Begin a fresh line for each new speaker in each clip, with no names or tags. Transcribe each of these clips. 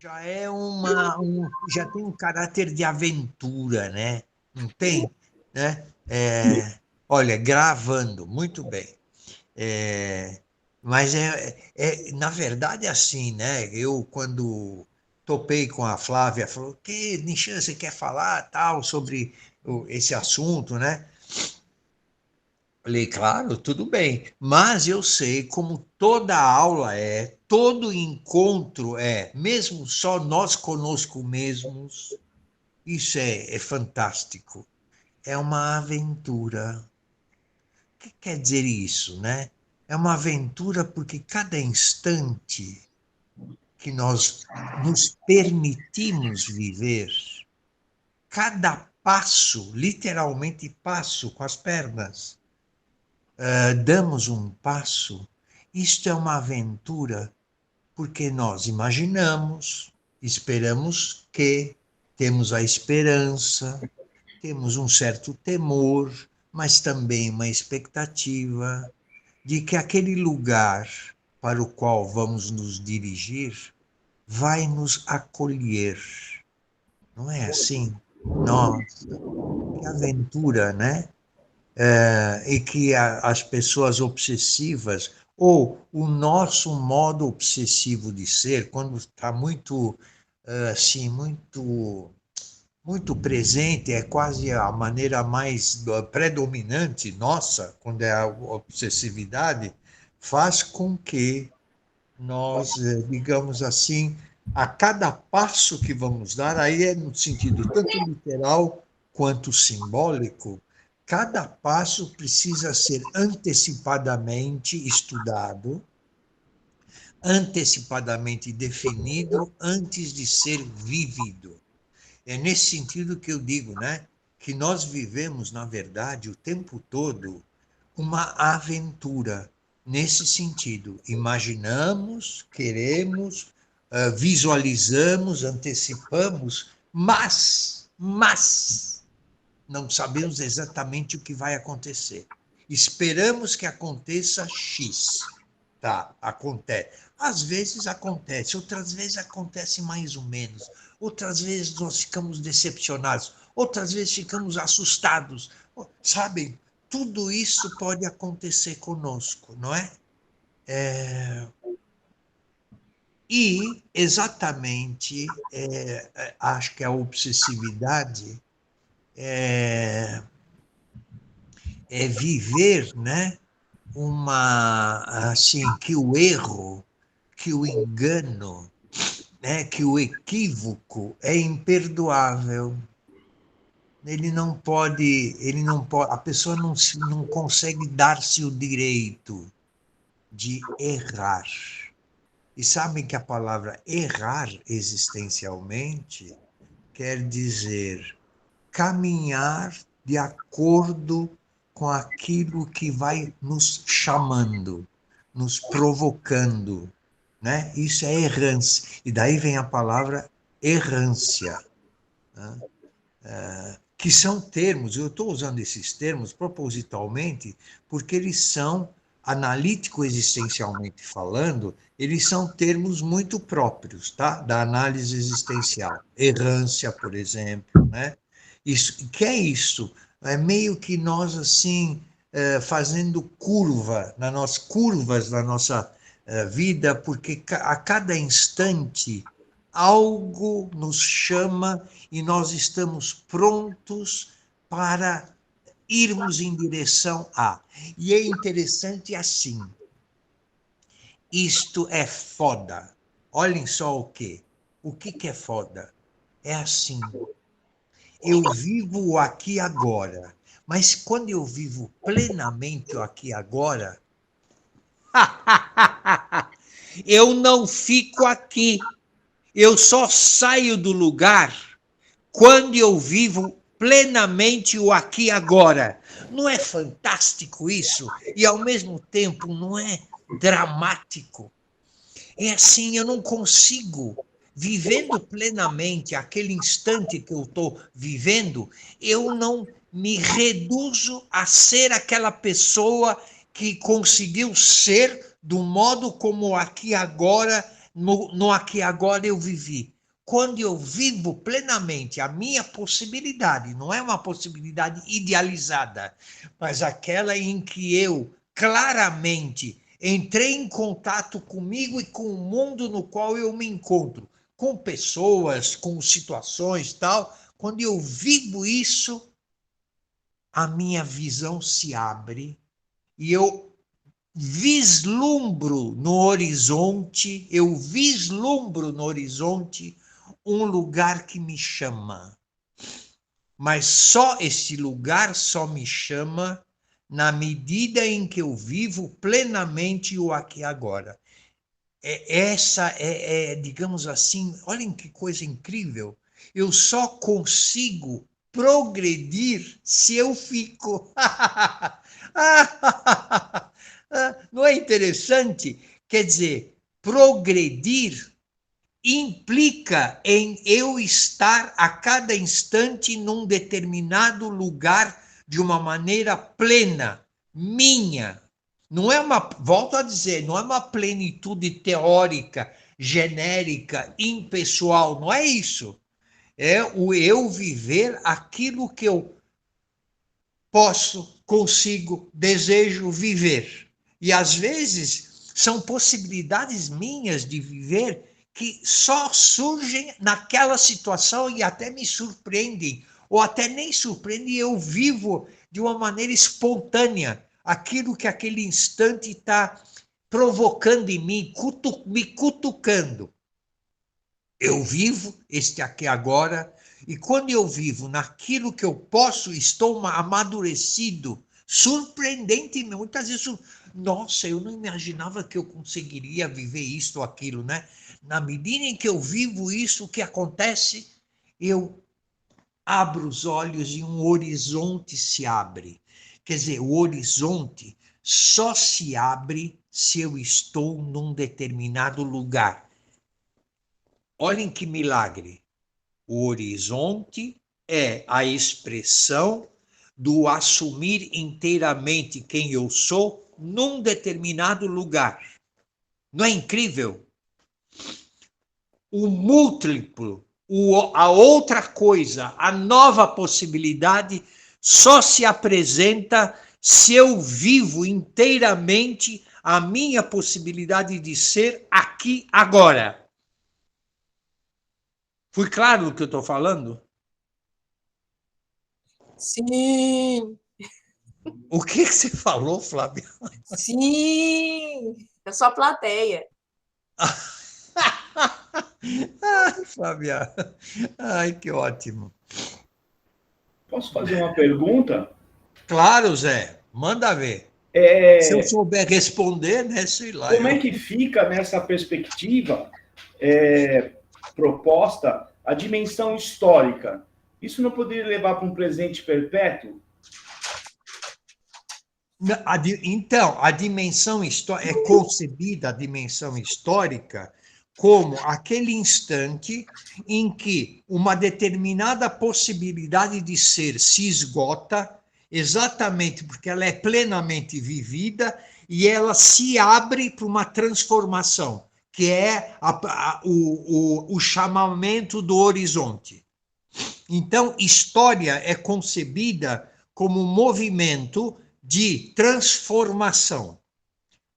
já é já tem um caráter de aventura, né? Não tem, né? Olha, gravando, muito bem. É, mas na verdade é assim, né? Eu, quando topei com a Flávia, falou, que Nishan, você quer falar tal sobre esse assunto, né? Falei, claro, tudo bem, mas eu sei como toda aula todo encontro mesmo só nós conosco mesmos, isso é fantástico, é uma aventura. O que quer dizer isso, né? É uma aventura porque cada instante que nós nos permitimos viver, cada passo, literalmente passo com as pernas, damos um passo, isto é uma aventura, porque nós imaginamos, esperamos que, temos a esperança, temos um certo temor, mas também uma expectativa de que aquele lugar para o qual vamos nos dirigir vai nos acolher. Não é assim? Nossa, que aventura, né? E que as pessoas obsessivas, ou o nosso modo obsessivo de ser, quando está muito, assim, muito presente, é quase a maneira mais predominante nossa, quando é a obsessividade, faz com que nós, digamos assim, a cada passo que vamos dar, aí é no sentido tanto literal quanto simbólico, cada passo precisa ser antecipadamente estudado, antecipadamente definido antes de ser vivido. É nesse sentido que eu digo, né, que nós vivemos, na verdade, o tempo todo uma aventura. Nesse sentido, imaginamos, queremos, visualizamos, antecipamos, mas não sabemos exatamente o que vai acontecer. Esperamos que aconteça X. Tá, acontece. Às vezes acontece, outras vezes acontece mais ou menos. Outras vezes nós ficamos decepcionados, outras vezes ficamos assustados. Sabem, tudo isso pode acontecer conosco, não é? E exatamente, acho que a obsessividade é viver, né? Assim, que o erro, que o engano, né, que o equívoco é imperdoável. A pessoa não consegue dar-se o direito de errar. E sabem que a palavra errar existencialmente quer dizer caminhar de acordo com aquilo que vai nos chamando, nos provocando, né? Isso é errância. E daí vem a palavra errância, né? Que são termos, eu estou usando esses termos propositalmente, porque eles são, analítico-existencialmente falando, eles são termos muito próprios, tá? Da análise existencial. Errância, por exemplo, né? Isso, que é isso? É meio que nós, assim, fazendo curvas na nossa vida, porque a cada instante algo nos chama e nós estamos prontos para irmos em direção a. E é interessante assim. Isto é foda. Olhem só o quê? O que é foda? É assim. Eu vivo o aqui e agora. Mas quando eu vivo plenamente o aqui e agora, eu não fico aqui. Eu só saio do lugar quando eu vivo plenamente o aqui e agora. Não é fantástico isso? E ao mesmo tempo não é dramático? É assim, eu não consigo, vivendo plenamente aquele instante que eu estou vivendo, eu não me reduzo a ser aquela pessoa que conseguiu ser do modo como aqui agora, no aqui agora eu vivi. quando eu vivo plenamente a minha possibilidade, não é uma possibilidade idealizada, mas aquela em que eu claramente entrei em contato comigo e com o mundo no qual eu me encontro, com pessoas, com situações, tal. Quando eu vivo isso, a minha visão se abre e eu vislumbro no horizonte um lugar que me chama. Mas só esse lugar só me chama na medida em que eu vivo plenamente o aqui e agora. Digamos assim, olhem que coisa incrível. Eu só consigo progredir se eu fico. Não é interessante? Quer dizer, progredir implica em eu estar a cada instante num determinado lugar de uma maneira plena, minha. Não é uma, volto a dizer, não é uma plenitude teórica, genérica, impessoal, não é isso. É o eu viver aquilo que eu posso, consigo, desejo viver. E às vezes são possibilidades minhas de viver que só surgem naquela situação e até me surpreendem, ou até nem surpreendem, eu vivo de uma maneira espontânea aquilo que aquele instante está provocando em mim, me cutucando. Eu vivo este aqui agora, e quando eu vivo naquilo que eu posso, estou amadurecido, surpreendente, muitas vezes, nossa, eu não imaginava que eu conseguiria viver isto ou aquilo, né? Na medida em que eu vivo isso, o que acontece? Eu abro os olhos e um horizonte se abre. Quer dizer, o horizonte só se abre se eu estou num determinado lugar. Olhem que milagre. O horizonte é a expressão do assumir inteiramente quem eu sou num determinado lugar. Não é incrível? O múltiplo, a outra coisa, a nova possibilidade só se apresenta se eu vivo inteiramente a minha possibilidade de ser aqui agora. Fui claro no que eu estou falando?
Sim,
O que você falou, Flávia?
sim, eu sou a plateia.
Ai, Flávia. Ai, que ótimo.
Posso fazer uma pergunta?
Claro, Zé. Manda ver. Se eu
É,
souber responder, né? Sei lá.
como é que fica nessa perspectiva é, proposta a dimensão histórica? Isso não poderia levar para um presente perpétuo?
Então, a dimensão histórica é concebida a dimensão histórica como aquele instante em que uma determinada possibilidade de ser se esgota, exatamente porque ela é plenamente vivida e ela se abre para uma transformação, que é o chamamento do horizonte. Então, história é concebida como um movimento de transformação,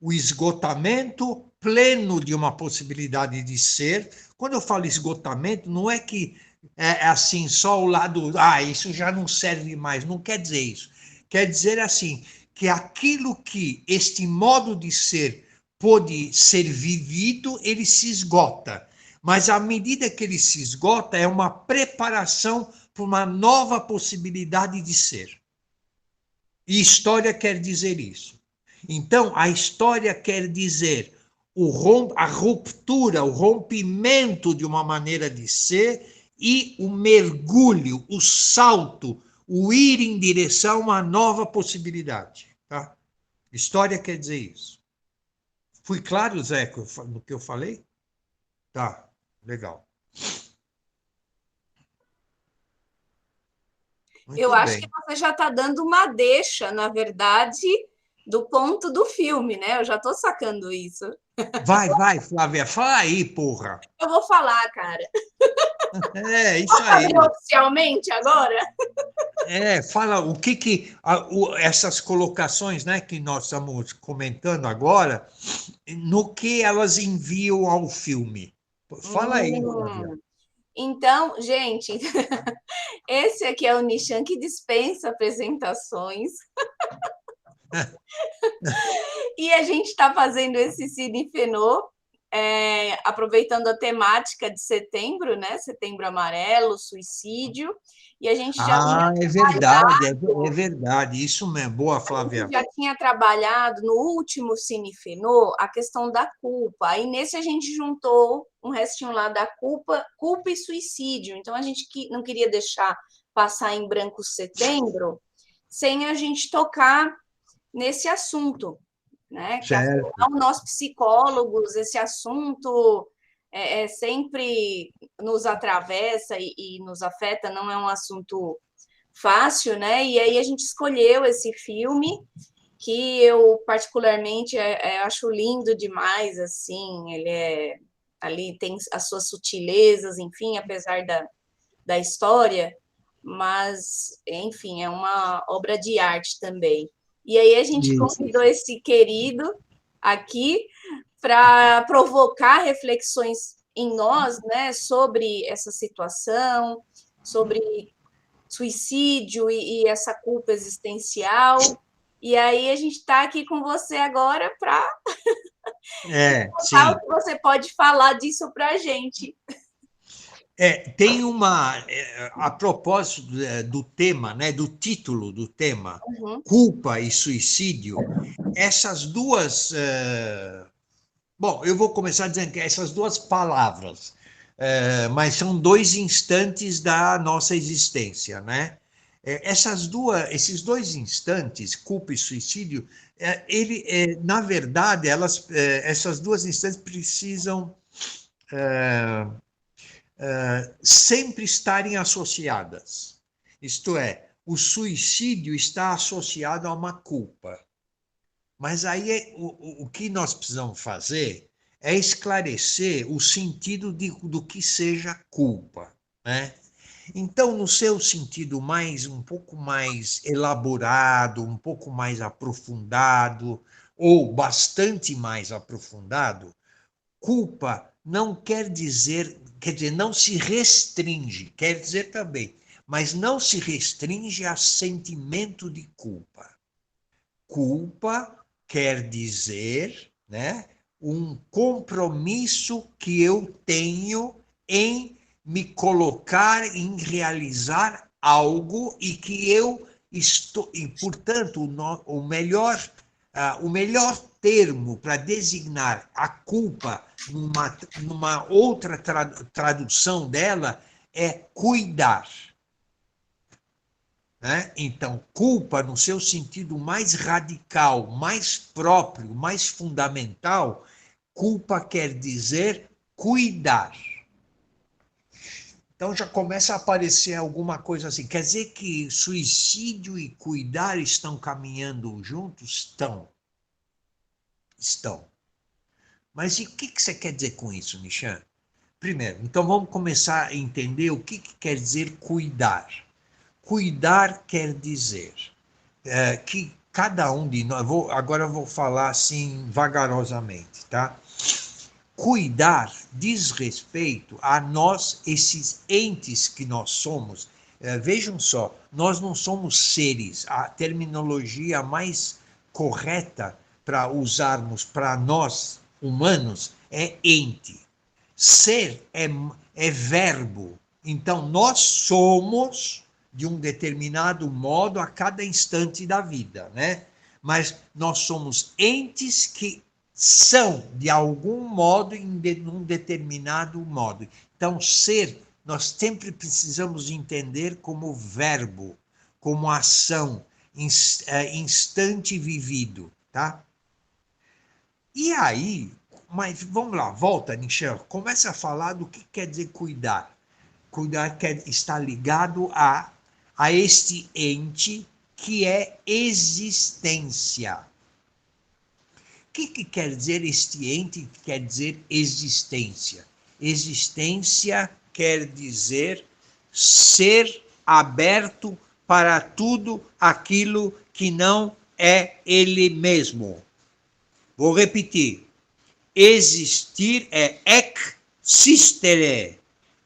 o esgotamento pleno de uma possibilidade de ser. Quando eu falo esgotamento, não é que é assim só o lado, isso já não serve mais, não quer dizer isso. Quer dizer assim, que aquilo que este modo de ser pode ser vivido, ele se esgota. Mas à medida que ele se esgota, é uma preparação para uma nova possibilidade de ser. E história quer dizer isso. Então, a história quer dizer a ruptura, o rompimento de uma maneira de ser e o mergulho, o salto, o ir em direção a uma nova possibilidade. Tá? História quer dizer isso. Fui claro, Zé, no que eu falei? Tá, legal.
Eu
Muito
acho que
bem.
você já está dando uma deixa, na verdade, do ponto do filme, né? Eu já estou sacando isso.
Vai, Flávia, fala aí, porra.
Eu vou falar, cara.
É, isso
Posso
aí.
abrir oficialmente agora?
Fala o que essas colocações, né, que nós estamos comentando agora, no que elas enviam ao filme. Fala aí, Flávia.
Hum. Então, gente, esse aqui é o Nishan que dispensa apresentações. E a gente está fazendo esse Cine Fenô, aproveitando a temática de setembro, né? Setembro Amarelo, suicídio. E a gente já vinha
Ah, é verdade, isso mesmo. Boa, Flávia.
já tinha trabalhado no último Cine Fenô a questão da culpa. Aí nesse a gente juntou um restinho lá da culpa e suicídio. Então a gente não queria deixar passar em branco setembro sem a gente tocar nesse assunto, né? Que
Certo.
afinal nós psicólogos esse assunto sempre nos atravessa e nos afeta, não é um assunto fácil, né? E aí a gente escolheu esse filme que eu particularmente acho lindo demais, assim, ali tem as suas sutilezas, enfim, apesar da história, mas, enfim, é uma obra de arte também. E aí a gente
Isso.
convidou esse querido aqui para provocar reflexões em nós, né, sobre essa situação, sobre suicídio e essa culpa existencial. E aí a gente está aqui com você agora para contar o
Sim.
que você pode falar disso para a gente.
Tem a propósito do tema, né, do título do tema,
Uhum.
culpa e suicídio, essas duas. Bom, eu vou começar dizendo que essas duas palavras, mas são dois instantes da nossa existência, né? Esses dois instantes, culpa e suicídio, na verdade, essas duas instantes precisam sempre estarem associadas. Isto é, o suicídio está associado a uma culpa. Mas aí o que nós precisamos fazer é esclarecer o sentido do que seja culpa, né? Então, no seu sentido um pouco mais elaborado, um pouco mais aprofundado, ou bastante mais aprofundado, culpa não quer dizer, não se restringe, quer dizer também, mas não se restringe a sentimento de culpa. Culpa quer dizer, né, um compromisso que eu tenho em me colocar, em realizar algo e que eu estou, e portanto, o melhor termo para designar a culpa numa outra tradução dela é cuidar. Né? Então, culpa, no seu sentido mais radical, mais próprio, mais fundamental, culpa quer dizer cuidar. Então já começa a aparecer alguma coisa assim. Quer dizer que suicídio e cuidar estão caminhando juntos? Estão. Estão. Mas e o que você quer dizer com isso, Nishan? Primeiro, então vamos começar a entender o que quer dizer cuidar. Cuidar quer dizer que cada um de nós, agora eu vou falar assim vagarosamente, tá? Cuidar diz respeito a nós, esses entes que nós somos. Vejam só, nós não somos seres. A terminologia mais correta para usarmos para nós, humanos, é ente. Ser é verbo. Então, nós somos de um determinado modo a cada instante da vida, né? Mas nós somos entes que são de algum modo em um determinado modo. Então, ser, nós sempre precisamos entender como verbo, como ação, instante vivido, tá? E aí, mas vamos lá, volta, Nishan, começa a falar do que quer dizer cuidar. Cuidar está ligado a este ente que é existência. O que quer dizer este ente que quer dizer existência? Existência quer dizer ser aberto para tudo aquilo que não é ele mesmo. Vou repetir. Existir é existere.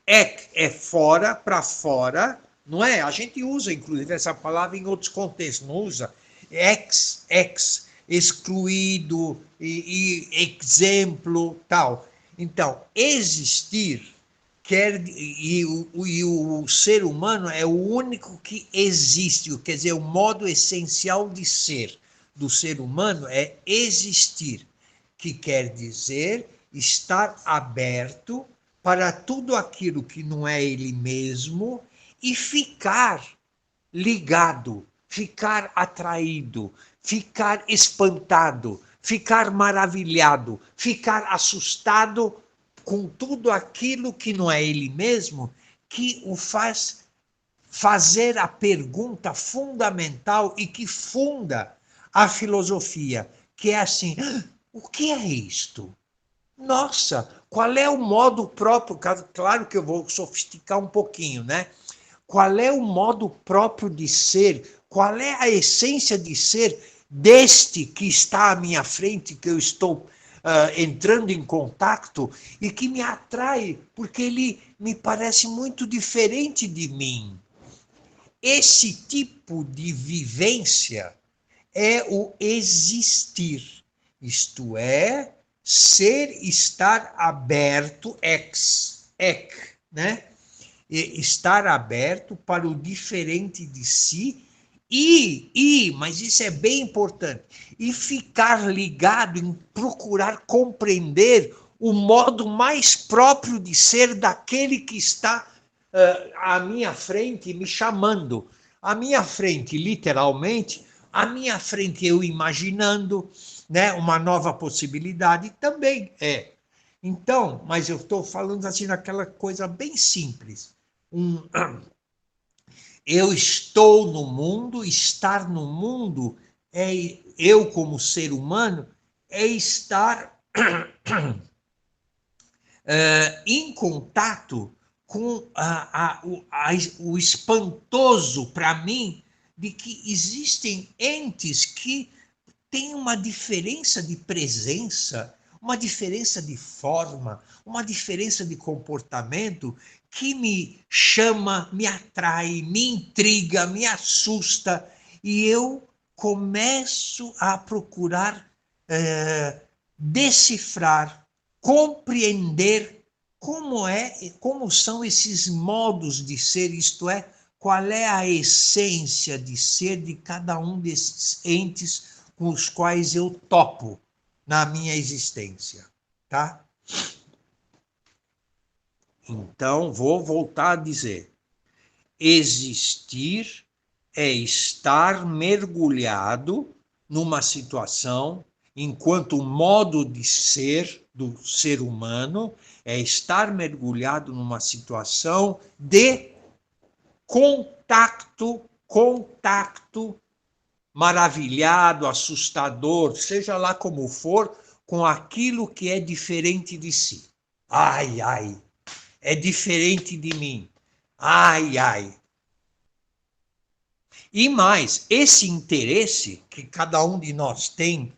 Ek é fora, para fora, não é? A gente usa, inclusive, essa palavra em outros contextos, não usa? Ex, excluído, exemplo, tal. Então, existir o ser humano é o único que existe, quer dizer, o modo essencial de ser do ser humano é existir, que quer dizer estar aberto para tudo aquilo que não é ele mesmo e ficar ligado, ficar atraído, ficar espantado, ficar maravilhado, ficar assustado com tudo aquilo que não é ele mesmo, que o faz fazer a pergunta fundamental e que funda a filosofia, que é assim: o que é isto? Nossa, qual é o modo próprio? Claro que eu vou sofisticar um pouquinho, né? Qual é o modo próprio de ser? Qual é a essência de ser deste que está à minha frente, que eu estou entrando em contato e que me atrai, porque ele me parece muito diferente de mim? Esse tipo de vivência é o existir, isto é, ser, estar aberto, né? E estar aberto para o diferente de si mas isso é bem importante, e ficar ligado em procurar compreender o modo mais próprio de ser daquele que está à minha frente me chamando. À minha frente, literalmente, à minha frente eu imaginando, né, uma nova possibilidade também é. Então, mas eu estou falando assim daquela coisa bem simples. Eu estou no mundo, estar no mundo é eu como ser humano é estar em contato com o espantoso para mim de que existem entes que têm uma diferença de presença, uma diferença de forma, uma diferença de comportamento que me chama, me atrai, me intriga, me assusta, e eu começo a procurar decifrar, compreender como são esses modos de ser, isto é, qual é a essência de ser de cada um desses entes com os quais eu topo na minha existência, tá? Então, vou voltar a dizer: existir é estar mergulhado numa situação, enquanto o modo de ser do ser humano é estar mergulhado numa situação de contato maravilhado, assustador, seja lá como for, com aquilo que é diferente de si. Ai, ai, é diferente de mim. Ai, ai. E mais, esse interesse que cada um de nós tem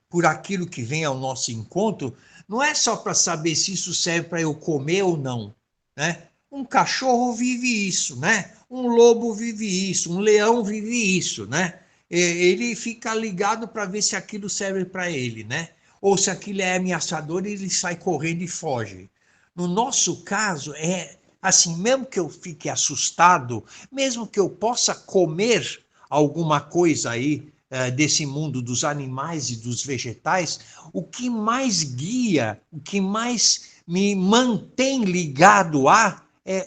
por aquilo que vem ao nosso encontro, não é só para saber se isso serve para eu comer ou não, né? Um cachorro vive isso, né? Um lobo vive isso, um leão vive isso, né? Ele fica ligado para ver se aquilo serve para ele, né? Ou se aquilo é ameaçador, ele sai correndo e foge. No nosso caso, é assim, mesmo que eu fique assustado, mesmo que eu possa comer alguma coisa aí desse mundo dos animais e dos vegetais, o que mais guia, o que mais me mantém ligado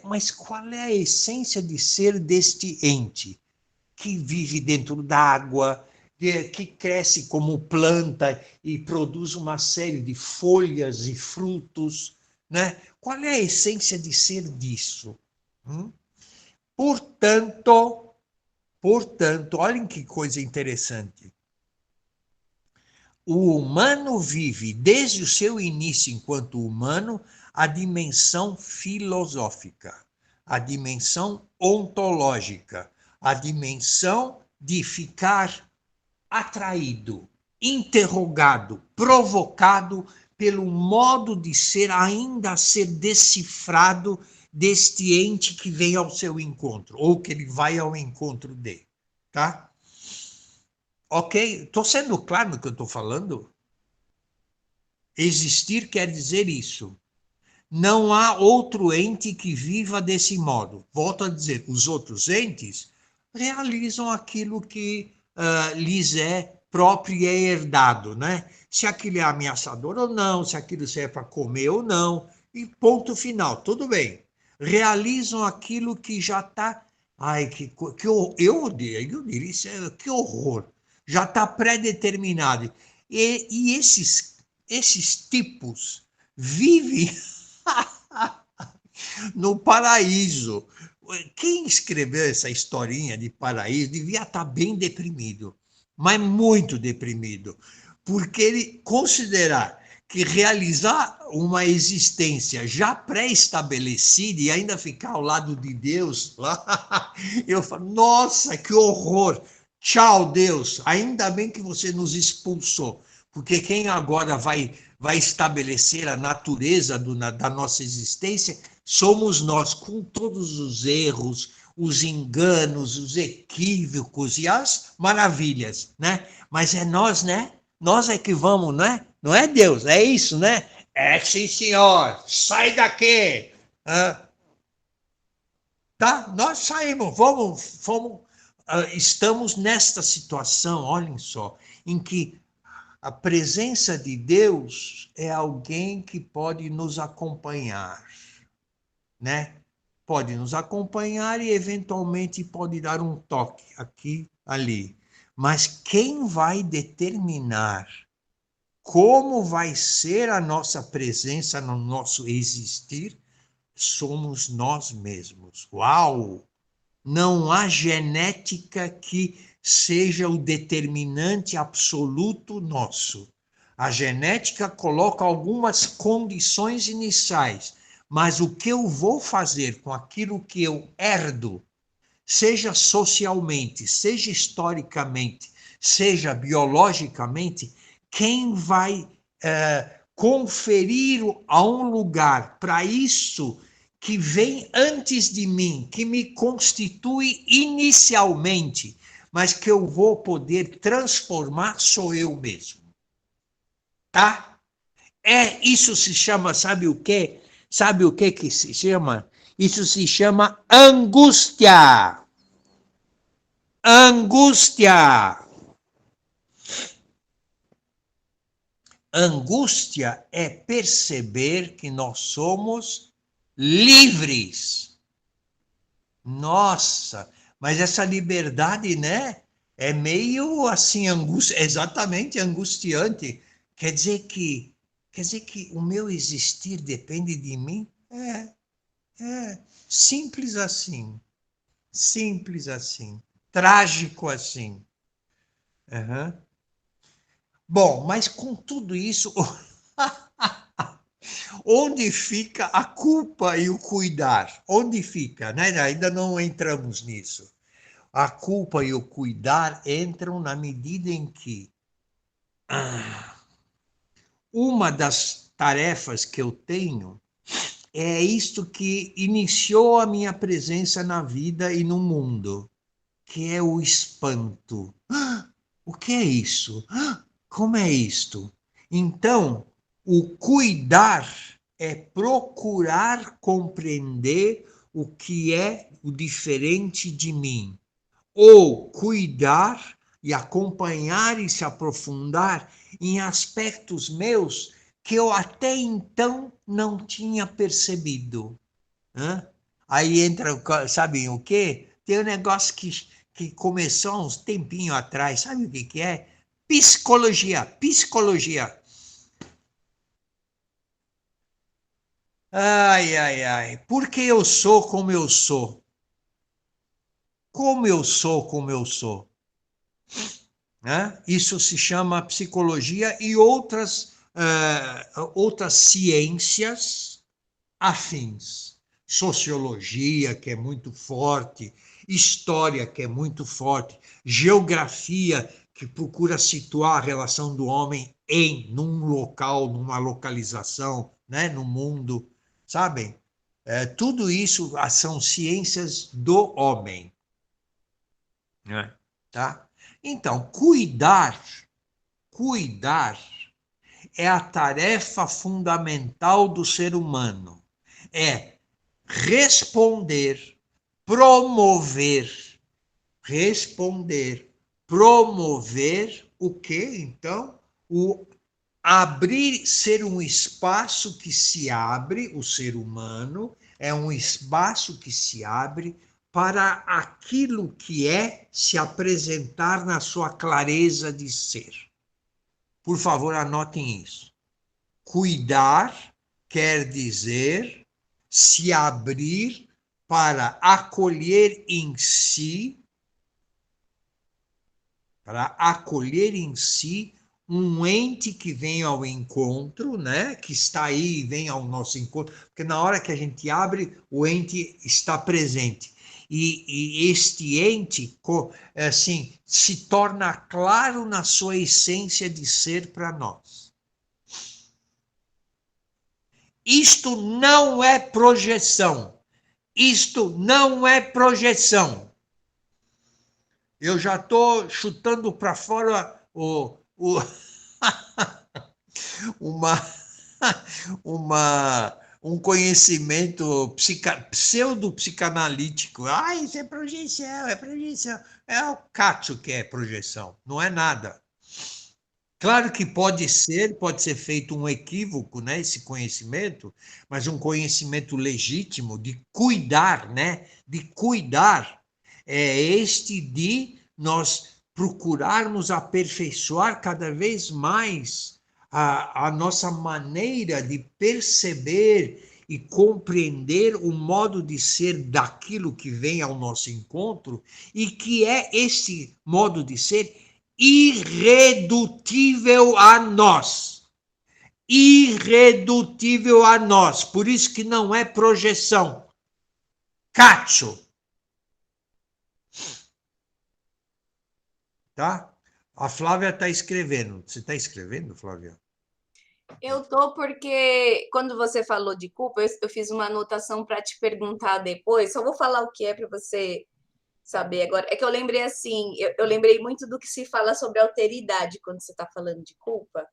mas qual é a essência de ser deste ente que vive dentro d'água, que cresce como planta e produz uma série de folhas e frutos, né? Qual é a essência de ser disso? Portanto, olhem que coisa interessante. o humano vive, desde o seu início enquanto humano, a dimensão filosófica, a dimensão ontológica, a dimensão de ficar atraído, interrogado, provocado pelo modo de ser ainda a ser decifrado deste ente que vem ao seu encontro, ou que ele vai ao encontro dele, tá? Ok? Estou sendo claro no que eu estou falando? Existir quer dizer isso. Não há outro ente que viva desse modo. Volto a dizer, os outros entes realizam aquilo que lhes é próprio e é herdado, né? Se aquilo é ameaçador ou não, se aquilo serve para comer ou não, e ponto final, tudo bem. Realizam aquilo que já está. Ai, eu diria isso, que horror! Já está pré-determinado. E esses tipos vivem no paraíso. Quem escreveu essa historinha de paraíso devia estar bem deprimido, mas muito deprimido, porque ele considerar que realizar uma existência já pré-estabelecida e ainda ficar ao lado de Deus lá, eu falo, nossa, que horror! Tchau, Deus, ainda bem que você nos expulsou, porque quem agora vai estabelecer a natureza da nossa existência somos nós, com todos os erros, os enganos, os equívocos e as maravilhas, né? Mas é nós, né? Nós é que vamos, né? Não é Deus, é isso, né? É sim, senhor, sai daqui. Tá? Nós saímos, fomos, estamos nesta situação, olhem só, em que a presença de Deus é alguém que pode nos acompanhar, né? Pode nos acompanhar e eventualmente pode dar um toque aqui, ali. Mas quem vai determinar como vai ser a nossa presença no nosso existir somos nós mesmos. Uau! Não há genética que seja o determinante absoluto nosso. A genética coloca algumas condições iniciais, mas o que eu vou fazer com aquilo que eu herdo, seja socialmente, seja historicamente, seja biologicamente, quem vai conferir a um lugar para isso que vem antes de mim, que me constitui inicialmente, mas que eu vou poder transformar, sou eu mesmo. Tá? Isso se chama, sabe o quê? Sabe o que se chama? Isso se chama angústia. Angústia. Angústia é perceber que nós somos livres. Nossa, mas essa liberdade, né? É meio assim, exatamente angustiante. Quer dizer que o meu existir depende de mim? Simples assim. Simples assim. Trágico assim. Uhum. Bom, mas com tudo isso, onde fica a culpa e o cuidar? Onde fica, né? Ainda não entramos nisso. A culpa e o cuidar entram na medida em que uma das tarefas que eu tenho é isto que iniciou a minha presença na vida e no mundo, que é o espanto. O que é isso? Como é isto? Então, o cuidar é procurar compreender o que é o diferente de mim, ou cuidar e acompanhar e se aprofundar em aspectos meus que eu até então não tinha percebido. Hã? Aí entra, sabe o quê? Tem um negócio que começou há uns tempinho atrás, sabe o que é? Psicologia, psicologia. Ai, ai, ai. Por que eu sou como eu sou? Como eu sou como eu sou? né? Isso se chama psicologia e outras ciências afins. Sociologia, que é muito forte, história, que é muito forte, geografia, que procura situar a relação do homem num local, numa localização, né, no mundo, sabem? Tudo isso são ciências do homem, né? Tá? Então, cuidar é a tarefa fundamental do ser humano. É responder, promover, promover o quê? Então, o abrir, ser um espaço que se abre, o ser humano é um espaço que se abre para aquilo que é se apresentar na sua clareza de ser. Por favor, anotem isso. Cuidar quer dizer se abrir para acolher em si, um ente que vem ao encontro, né? Que está aí e vem ao nosso encontro, porque na hora que a gente abre, o ente está presente. E este ente, assim, se torna claro na sua essência de ser para nós. Isto não é projeção. Isto não é projeção. Eu já estou chutando para fora uma, um conhecimento pseudo-psicanalítico. Ah, isso é projeção, é projeção. É o Katsu que é projeção, não é nada. Claro que pode ser feito um equívoco, né, esse conhecimento, mas um conhecimento legítimo de cuidar, né, de cuidar, é este de nós procurarmos aperfeiçoar cada vez mais a nossa maneira de perceber e compreender o modo de ser daquilo que vem ao nosso encontro e que é esse modo de ser irredutível a nós. Irredutível a nós. Por isso que não é projeção. Cacho. Tá? A Flávia está escrevendo. Você está escrevendo, Flávia?
Eu tô porque quando você falou de culpa, eu fiz uma anotação para te perguntar depois. Só vou falar o que é para você saber agora. É que eu lembrei assim, eu lembrei muito do que se fala sobre alteridade quando você está falando de culpa,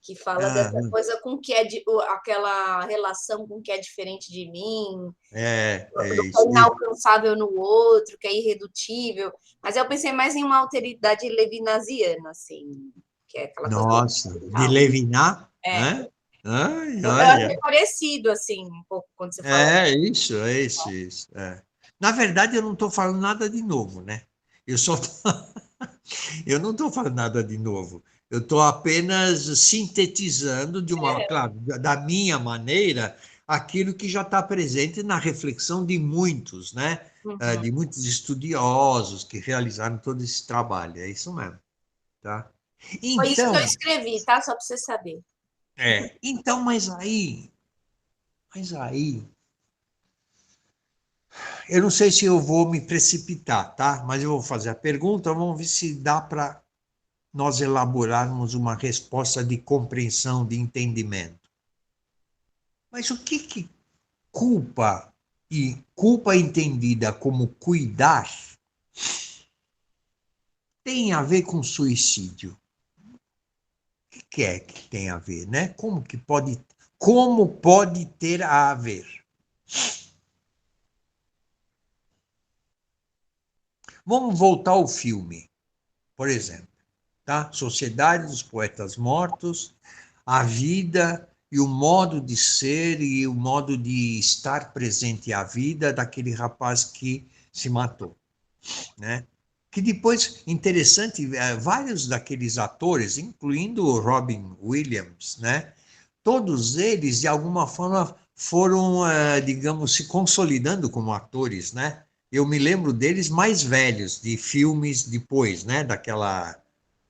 que fala dessa coisa com que é aquela relação com que é diferente de mim, do que é
isso.
inalcançável no outro, que é irredutível. Mas eu pensei mais em uma alteridade levinasiana, assim, que é aquela coisa.
Nossa, de Levinas?
É.
Ai,
Eu
olha.
achei parecido, assim, um pouco, quando você fala.
É isso. Na verdade, eu não estou falando nada de novo, né? Eu não estou falando nada de novo. Eu estou apenas sintetizando claro, da minha maneira, aquilo que já está presente na reflexão de muitos, né?
Uhum.
De muitos estudiosos que realizaram todo esse trabalho. É isso mesmo, tá?
Foi isso que eu
Então,
escrevi, tá? Só para você saber.
então, mas aí, eu não sei se eu vou me precipitar, tá? Mas eu vou fazer a pergunta, vamos ver se dá para nós elaborarmos uma resposta de compreensão, de entendimento. Mas o que culpa, e culpa entendida como cuidar, tem a ver com suicídio? O que é que tem a ver, né? Como pode ter a ver? Vamos voltar ao filme, por exemplo, tá? Sociedade dos Poetas Mortos, a vida e o modo de ser e o modo de estar presente à vida daquele rapaz que se matou, né? Que depois, interessante, vários daqueles atores, incluindo o Robin Williams, né? Todos eles, de alguma forma, foram, digamos, se consolidando como atores, né? Eu me lembro deles mais velhos, de filmes depois, né?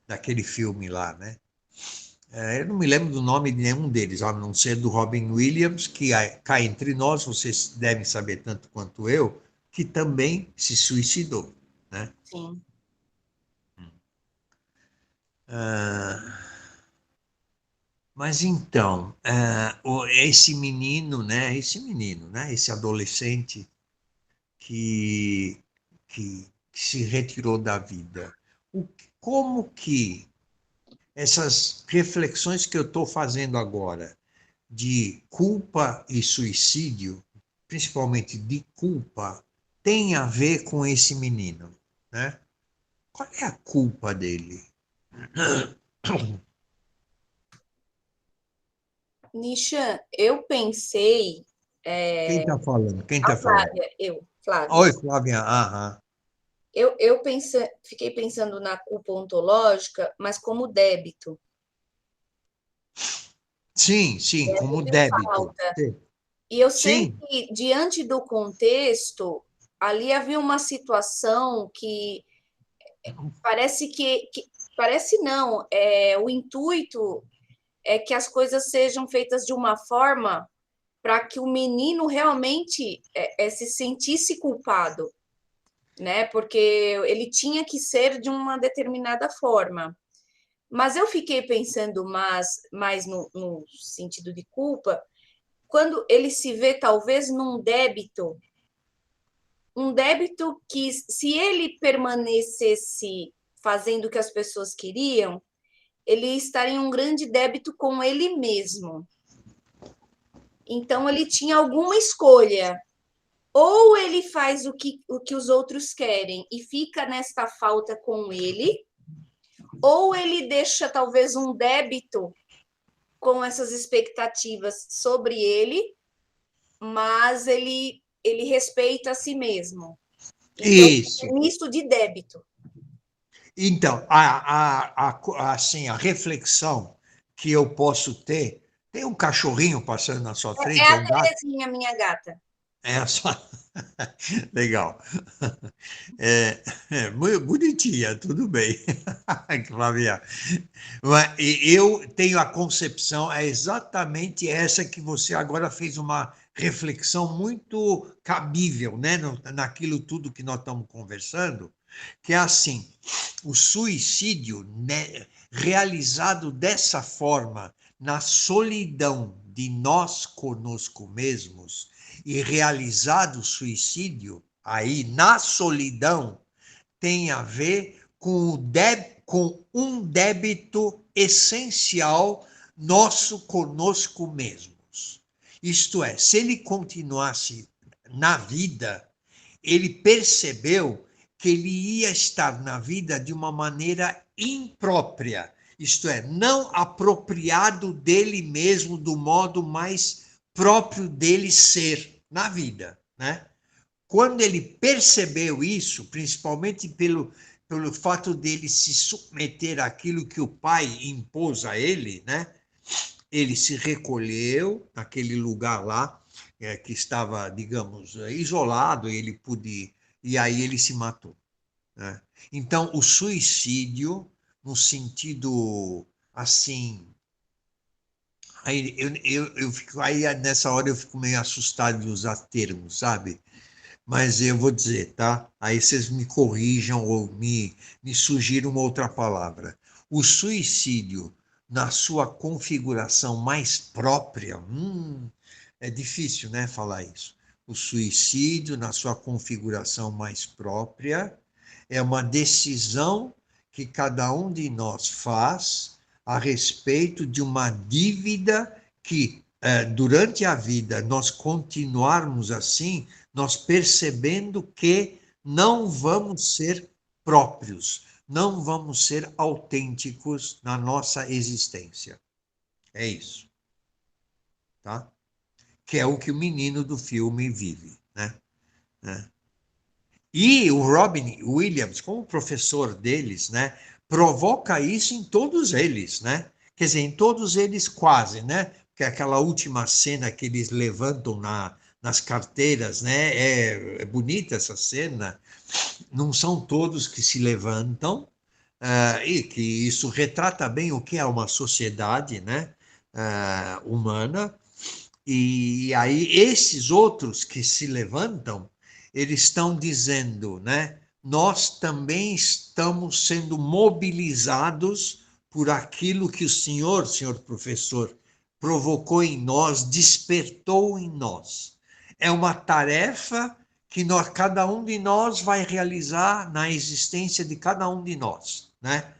daquele filme lá, né? Eu não me lembro do nome de nenhum deles, a não ser do Robin Williams, que cá entre nós, vocês devem saber tanto quanto eu, que também se suicidou, né?
Sim.
Mas então, esse menino, né? Esse adolescente que se retirou da vida. Como que essas reflexões que eu estou fazendo agora de culpa e suicídio, principalmente de culpa, tem a ver com esse menino, né? Qual é a culpa dele?
Nishan, eu pensei,
Quem está falando? Quem
a
está falando?
Flávia, Flávia,
Oi, Flávia. Aham.
eu pensei, fiquei pensando na culpa ontológica, mas como débito.
Sim, sim, como
Deve ter
débito.
falta. E eu sei
Sim,
que, diante do contexto, ali havia uma situação que parece parece não, o intuito é que as coisas sejam feitas de uma forma para que o menino realmente se sentisse culpado, né? Porque ele tinha que ser de uma determinada forma. Mas eu fiquei pensando mais no sentido de culpa, quando ele se vê talvez num débito, um débito que, se ele permanecesse fazendo o que as pessoas queriam, ele estaria em um grande débito com ele mesmo. Então, ele tinha alguma escolha. Ou ele faz o que os outros querem e fica nesta falta com ele, ou ele deixa talvez um débito com essas expectativas sobre ele, mas ele respeita a si mesmo. Então,
isso.
é misto de débito.
Então, assim, a reflexão que eu posso ter, tem um cachorrinho passando na sua
É
frente, é
a
um gato?
Terezinha, minha gata.
É só. Legal. Muito bonitinha, tudo bem. Flavia. E eu tenho a concepção, é exatamente essa que você agora fez uma reflexão muito cabível, né, naquilo tudo que nós estamos conversando, que é assim, o suicídio, né, realizado dessa forma, na solidão de nós conosco mesmos, e realizado o suicídio aí na solidão, tem a ver com um débito essencial nosso conosco mesmos. Isto é, se ele continuasse na vida, ele percebeu que ele ia estar na vida de uma maneira imprópria, isto é, não apropriado dele mesmo do modo mais próprio dele ser na vida, né? Quando ele percebeu isso, principalmente pelo fato dele se submeter àquilo que o pai impôs a ele, né? Ele se recolheu naquele lugar lá, que estava, digamos, isolado, ele pôde, e aí ele se matou, né? Então, o suicídio, no sentido assim, aí eu fico, aí nessa hora eu fico meio assustado de usar termos, sabe? Mas eu vou dizer, tá? Aí vocês me corrijam ou me sugiram uma outra palavra. O suicídio, na sua configuração mais própria, é difícil, né, falar isso. O suicídio, na sua configuração mais própria, é uma decisão que cada um de nós faz a respeito de uma dívida que, durante a vida, nós continuarmos assim, nós percebendo que não vamos ser próprios, não vamos ser autênticos na nossa existência. É isso, tá? Que é o que o menino do filme vive, né? E o Robin Williams, como professor deles, né, provoca isso em todos eles, né? Quer dizer, em todos eles quase, né? Porque aquela última cena que eles levantam nas carteiras, né? É bonita essa cena. Não são todos que se levantam, e que isso retrata bem o que é uma sociedade, né, humana. E aí esses outros que se levantam, eles estão dizendo, né, nós também estamos sendo mobilizados por aquilo que o senhor professor, provocou em nós, despertou em nós. É uma tarefa que nós, cada um de nós vai realizar na existência de cada um de nós, né?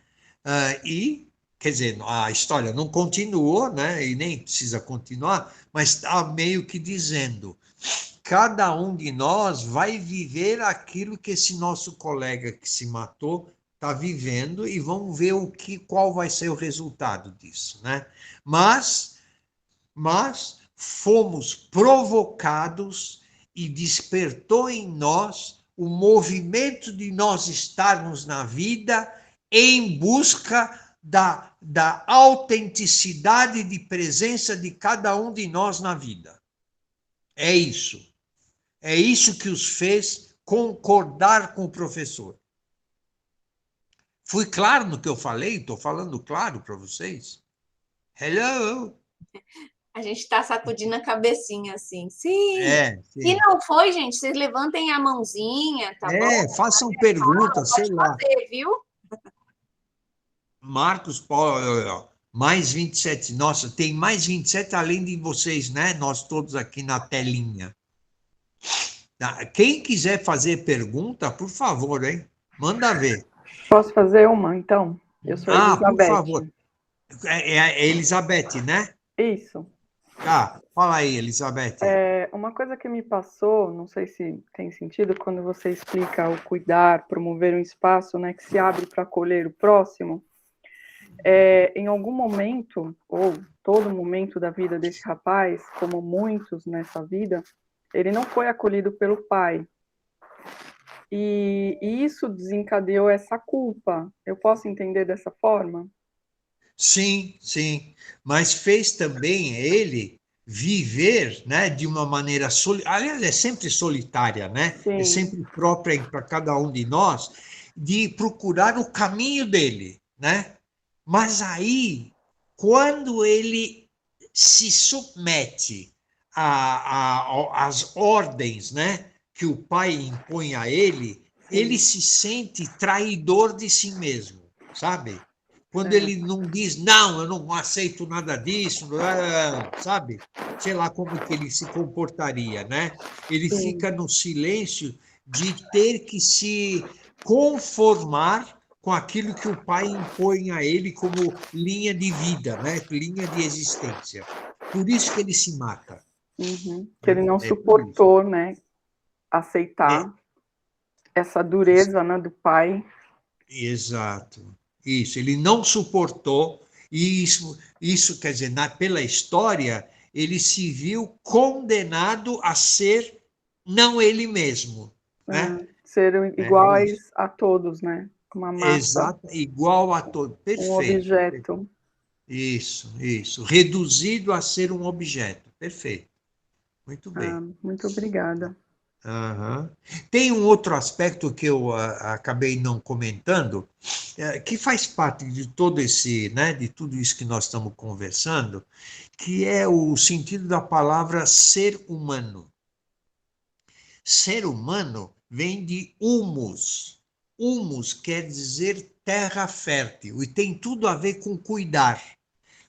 E, quer dizer, a história não continuou, né? E nem precisa continuar, mas está meio que dizendo: cada um de nós vai viver aquilo que esse nosso colega que se matou está vivendo e vamos ver qual vai ser o resultado disso, né? Mas fomos provocados e despertou em nós o movimento de nós estarmos na vida em busca da autenticidade de presença de cada um de nós na vida. É isso. É isso que os fez concordar com o professor. Fui claro no que eu falei? Estou falando claro para vocês? Hello?
A gente está sacudindo a cabecinha assim. Sim. Se
Sim.
não foi, gente, vocês levantem a mãozinha, tá bom?
Façam perguntas, sei lá.
Fazer, viu?
Marcos Paulo, mais 27. Nossa, tem mais 27 além de vocês, né? Nós todos aqui na telinha. Quem quiser fazer pergunta, por favor, hein? Manda ver.
Posso fazer uma, então? Eu sou Elizabeth.
Por favor. É Elizabeth, né?
Isso.
Fala aí, Elizabeth.
Uma coisa que me passou, não sei se tem sentido, quando você explica o cuidar, promover um espaço, né, que se abre para acolher o próximo, em algum momento, ou todo momento da vida desse rapaz, como muitos nessa vida, ele não foi acolhido pelo pai. E isso desencadeou essa culpa. Eu posso entender dessa forma?
Sim, sim. Mas fez também ele viver, né, de uma maneira aliás, é sempre solitária, né?
Sim.
É sempre própria para cada um de nós, de procurar o caminho dele, né? Mas aí, quando ele se submete às ordens, né, que o pai impõe a ele, ele se sente traidor de si mesmo, sabe? Quando ele não diz, não, eu não aceito nada disso, sabe? Sei lá como que ele se comportaria, né? Ele fica no silêncio de ter que se conformar com aquilo que o pai impõe a ele como linha de vida, né? Linha de existência. Por isso que ele se mata.
Que ele não suportou, né? Aceitar essa dureza, né, do pai.
Exato. Isso, ele não suportou, e isso quer dizer, pela história, ele se viu condenado a ser não ele mesmo. Né?
Ser iguais a todos, né? Uma massa.
Exato, igual a todos. Perfeito.
Um objeto.
Isso. Reduzido a ser um objeto. Perfeito. Muito bem.
Muito obrigada.
Uhum. Tem um outro aspecto que eu acabei não comentando, que faz parte de todo esse, né, de tudo isso que nós estamos conversando, que é o sentido da palavra ser humano. Ser humano vem de humus. Humus quer dizer terra fértil e tem tudo a ver com cuidar.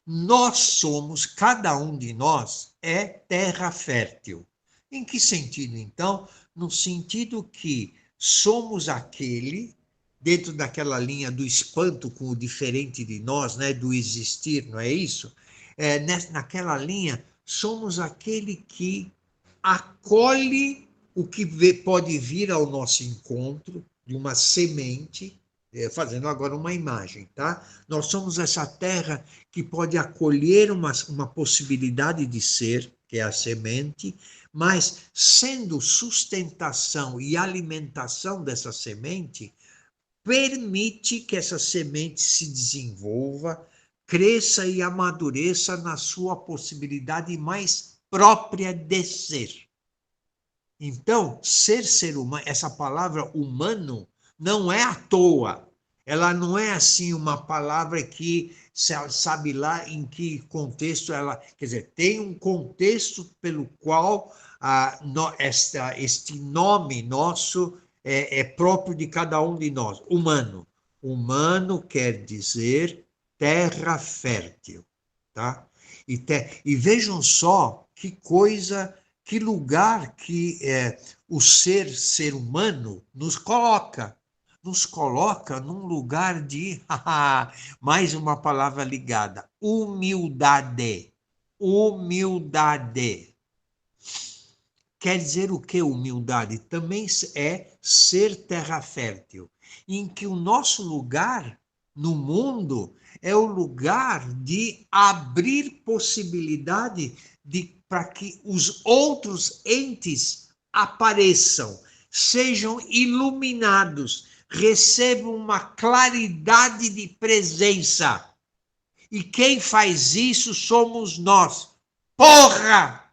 Nós somos, cada um de nós é terra fértil. Em que sentido, então? No sentido que somos aquele, dentro daquela linha do espanto com o diferente de nós, né, do existir, não é isso? Naquela linha, somos aquele que acolhe o que pode vir ao nosso encontro, de uma semente, fazendo agora uma imagem, tá? Nós somos essa terra que pode acolher uma possibilidade de ser, que é a semente, mas sendo sustentação e alimentação dessa semente, permite que essa semente se desenvolva, cresça e amadureça na sua possibilidade mais própria de ser. Então, ser humano, essa palavra humano não é à toa, ela não é assim uma palavra que sabe lá em que contexto ela, quer dizer, tem um contexto pelo qual este nome nosso é próprio de cada um de nós, humano. Humano quer dizer terra fértil, tá? E vejam só que coisa, que lugar que o ser humano nos coloca num lugar de, mais uma palavra ligada, humildade. Humildade. Quer dizer o que humildade? Também é ser terra fértil, em que o nosso lugar no mundo é o lugar de abrir possibilidade para que os outros entes apareçam, sejam iluminados, recebam uma claridade de presença. E quem faz isso somos nós. Porra!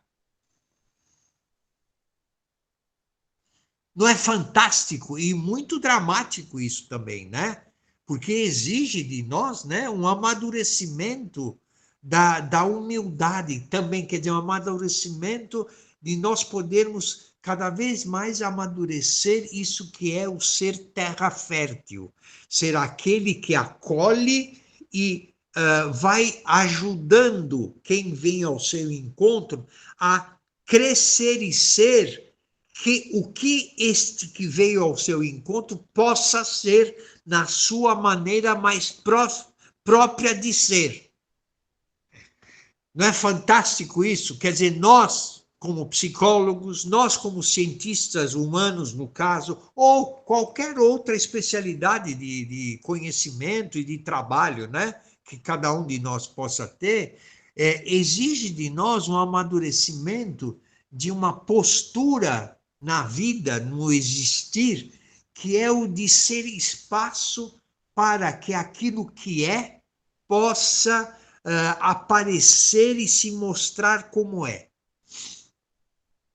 Não é fantástico e muito dramático isso também, né? Porque exige de nós, né, um amadurecimento da humildade também, quer dizer, um amadurecimento de nós podermos cada vez mais amadurecer isso que é o ser terra fértil, ser aquele que acolhe e vai ajudando quem vem ao seu encontro a crescer e ser que o que este que veio ao seu encontro possa ser na sua maneira mais própria de ser. Não é fantástico isso? Quer dizer, nós, como psicólogos, nós, como cientistas humanos, no caso, ou qualquer outra especialidade de conhecimento e de trabalho, né, que cada um de nós possa ter, exige de nós um amadurecimento de uma postura na vida, no existir, que é o de ser espaço para que aquilo que é possa aparecer e se mostrar como é.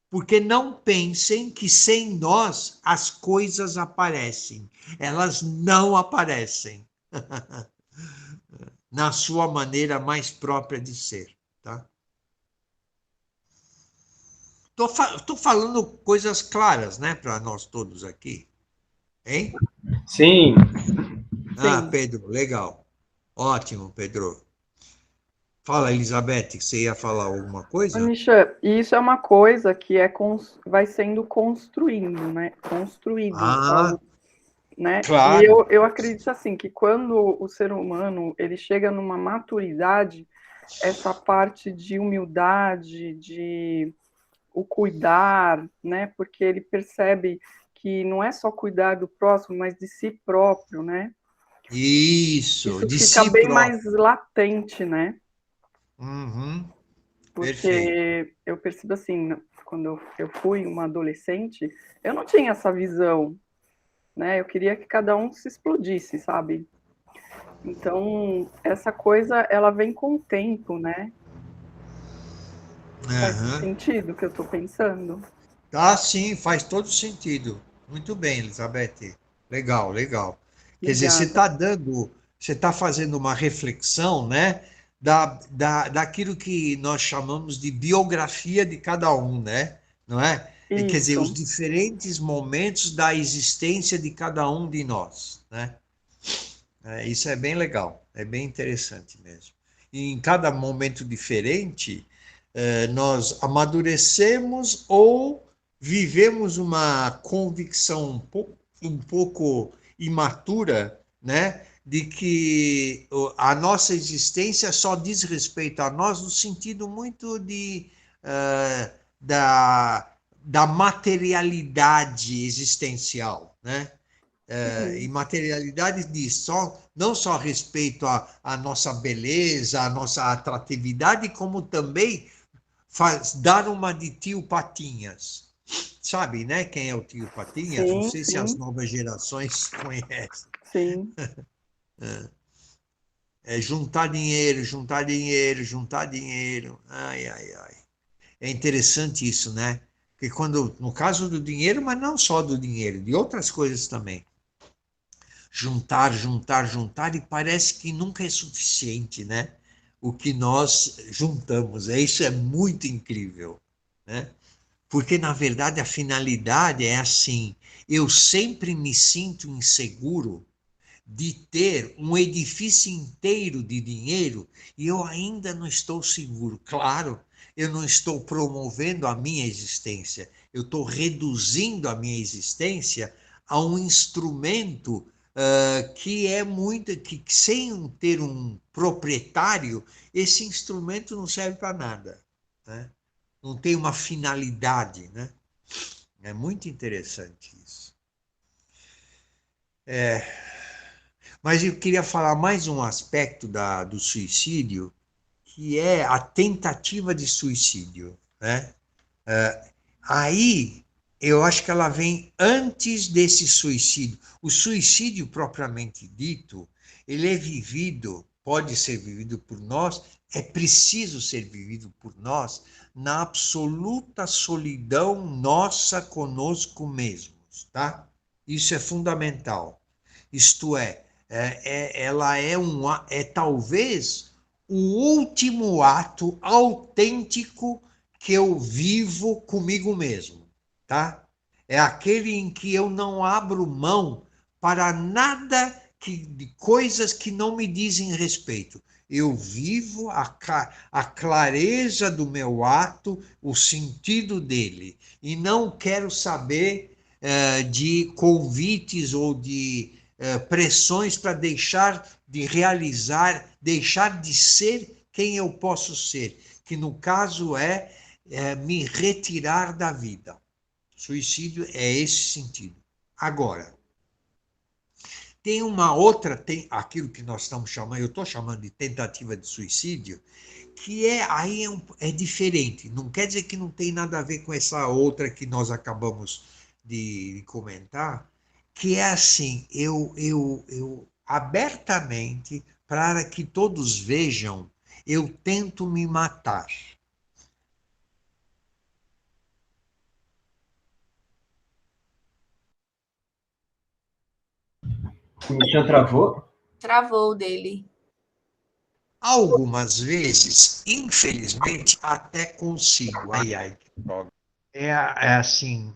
Porque não pensem que sem nós as coisas aparecem. Elas não aparecem na sua maneira mais própria de ser, tá? Estou falando coisas claras, né, para nós todos aqui, hein?
Sim.
Pedro, legal. Ótimo, Pedro. Fala, Elizabeth, você ia falar alguma coisa?
Anisha, isso é uma coisa que vai sendo construindo, né? Construído algo, né?
Claro.
E eu acredito assim que quando o ser humano ele chega numa maturidade, essa parte de humildade, de o cuidar, né? Porque ele percebe que não é só cuidar do próximo, mas de si próprio, né?
Isso de
fica
si
bem
próprio.
mais latente, né?
Uhum.
Porque
Perfeito.
eu percebo assim, quando eu fui uma adolescente, eu não tinha essa visão, né? Eu queria que cada um se explodisse, sabe? Então, essa coisa, ela vem com o tempo, né? Faz sentido o que eu estou pensando?
Sim, faz todo sentido. Muito bem, Elizabeth. Legal, legal. Quer dizer,
Obrigada.
você está fazendo uma reflexão, né, daquilo que nós chamamos de biografia de cada um, né? Não é? Quer dizer, os
Isso.
diferentes momentos da existência de cada um de nós, né? Isso é bem legal, é bem interessante mesmo. E em cada momento diferente, nós amadurecemos ou vivemos uma convicção um pouco imatura, né, de que a nossa existência só diz respeito a nós no sentido muito da materialidade existencial, né? E materialidade diz não só respeito à nossa beleza, à nossa atratividade, como também dar uma de tio Patinhas. Sabe, né? Quem é o tio Patinhas? Não
Sim,
sei se as
sim,
novas gerações conhecem.
sim.
É juntar dinheiro, juntar dinheiro, juntar dinheiro. Ai, ai, ai. É interessante isso, né? Porque quando, no caso do dinheiro, mas não só do dinheiro, de outras coisas também. juntar, juntar, juntar, e parece que nunca é suficiente, né? O que nós juntamos. Isso é muito incrível, né? Porque, na verdade, a finalidade é assim: eu sempre me sinto inseguro de ter um edifício inteiro de dinheiro e eu ainda não estou seguro. Claro, eu não estou promovendo a minha existência, eu estou reduzindo a minha existência a um instrumento que é muito, que sem ter um proprietário, esse instrumento não serve para nada, né? Não tem uma finalidade, né? É muito interessante isso. Mas eu queria falar mais um aspecto do suicídio, que é a tentativa de suicídio, né? Aí eu acho que ela vem antes desse suicídio. O suicídio propriamente dito, ele é vivido, pode ser vivido por nós, é preciso ser vivido por nós na absoluta solidão nossa conosco mesmos, tá? Isso é fundamental. Isto é, ela é talvez o último ato autêntico que eu vivo comigo mesmo, tá? É aquele em que eu não abro mão para nada de coisas que não me dizem respeito. Eu vivo a clareza do meu ato, o sentido dele, e não quero saber de convites ou de pressões para deixar de realizar, deixar de ser quem eu posso ser, que no caso é me retirar da vida. Suicídio é esse sentido. Agora, tem uma outra, tem aquilo que nós estamos chamando, eu estou chamando de tentativa de suicídio, que aí é diferente. Não quer dizer que não tem nada a ver com essa outra que nós acabamos de comentar, que é assim, eu abertamente, para que todos vejam, eu tento me matar.
O Michel travou?
Travou dele.
Algumas vezes, infelizmente, até consigo. Ai, ai, que droga. É assim,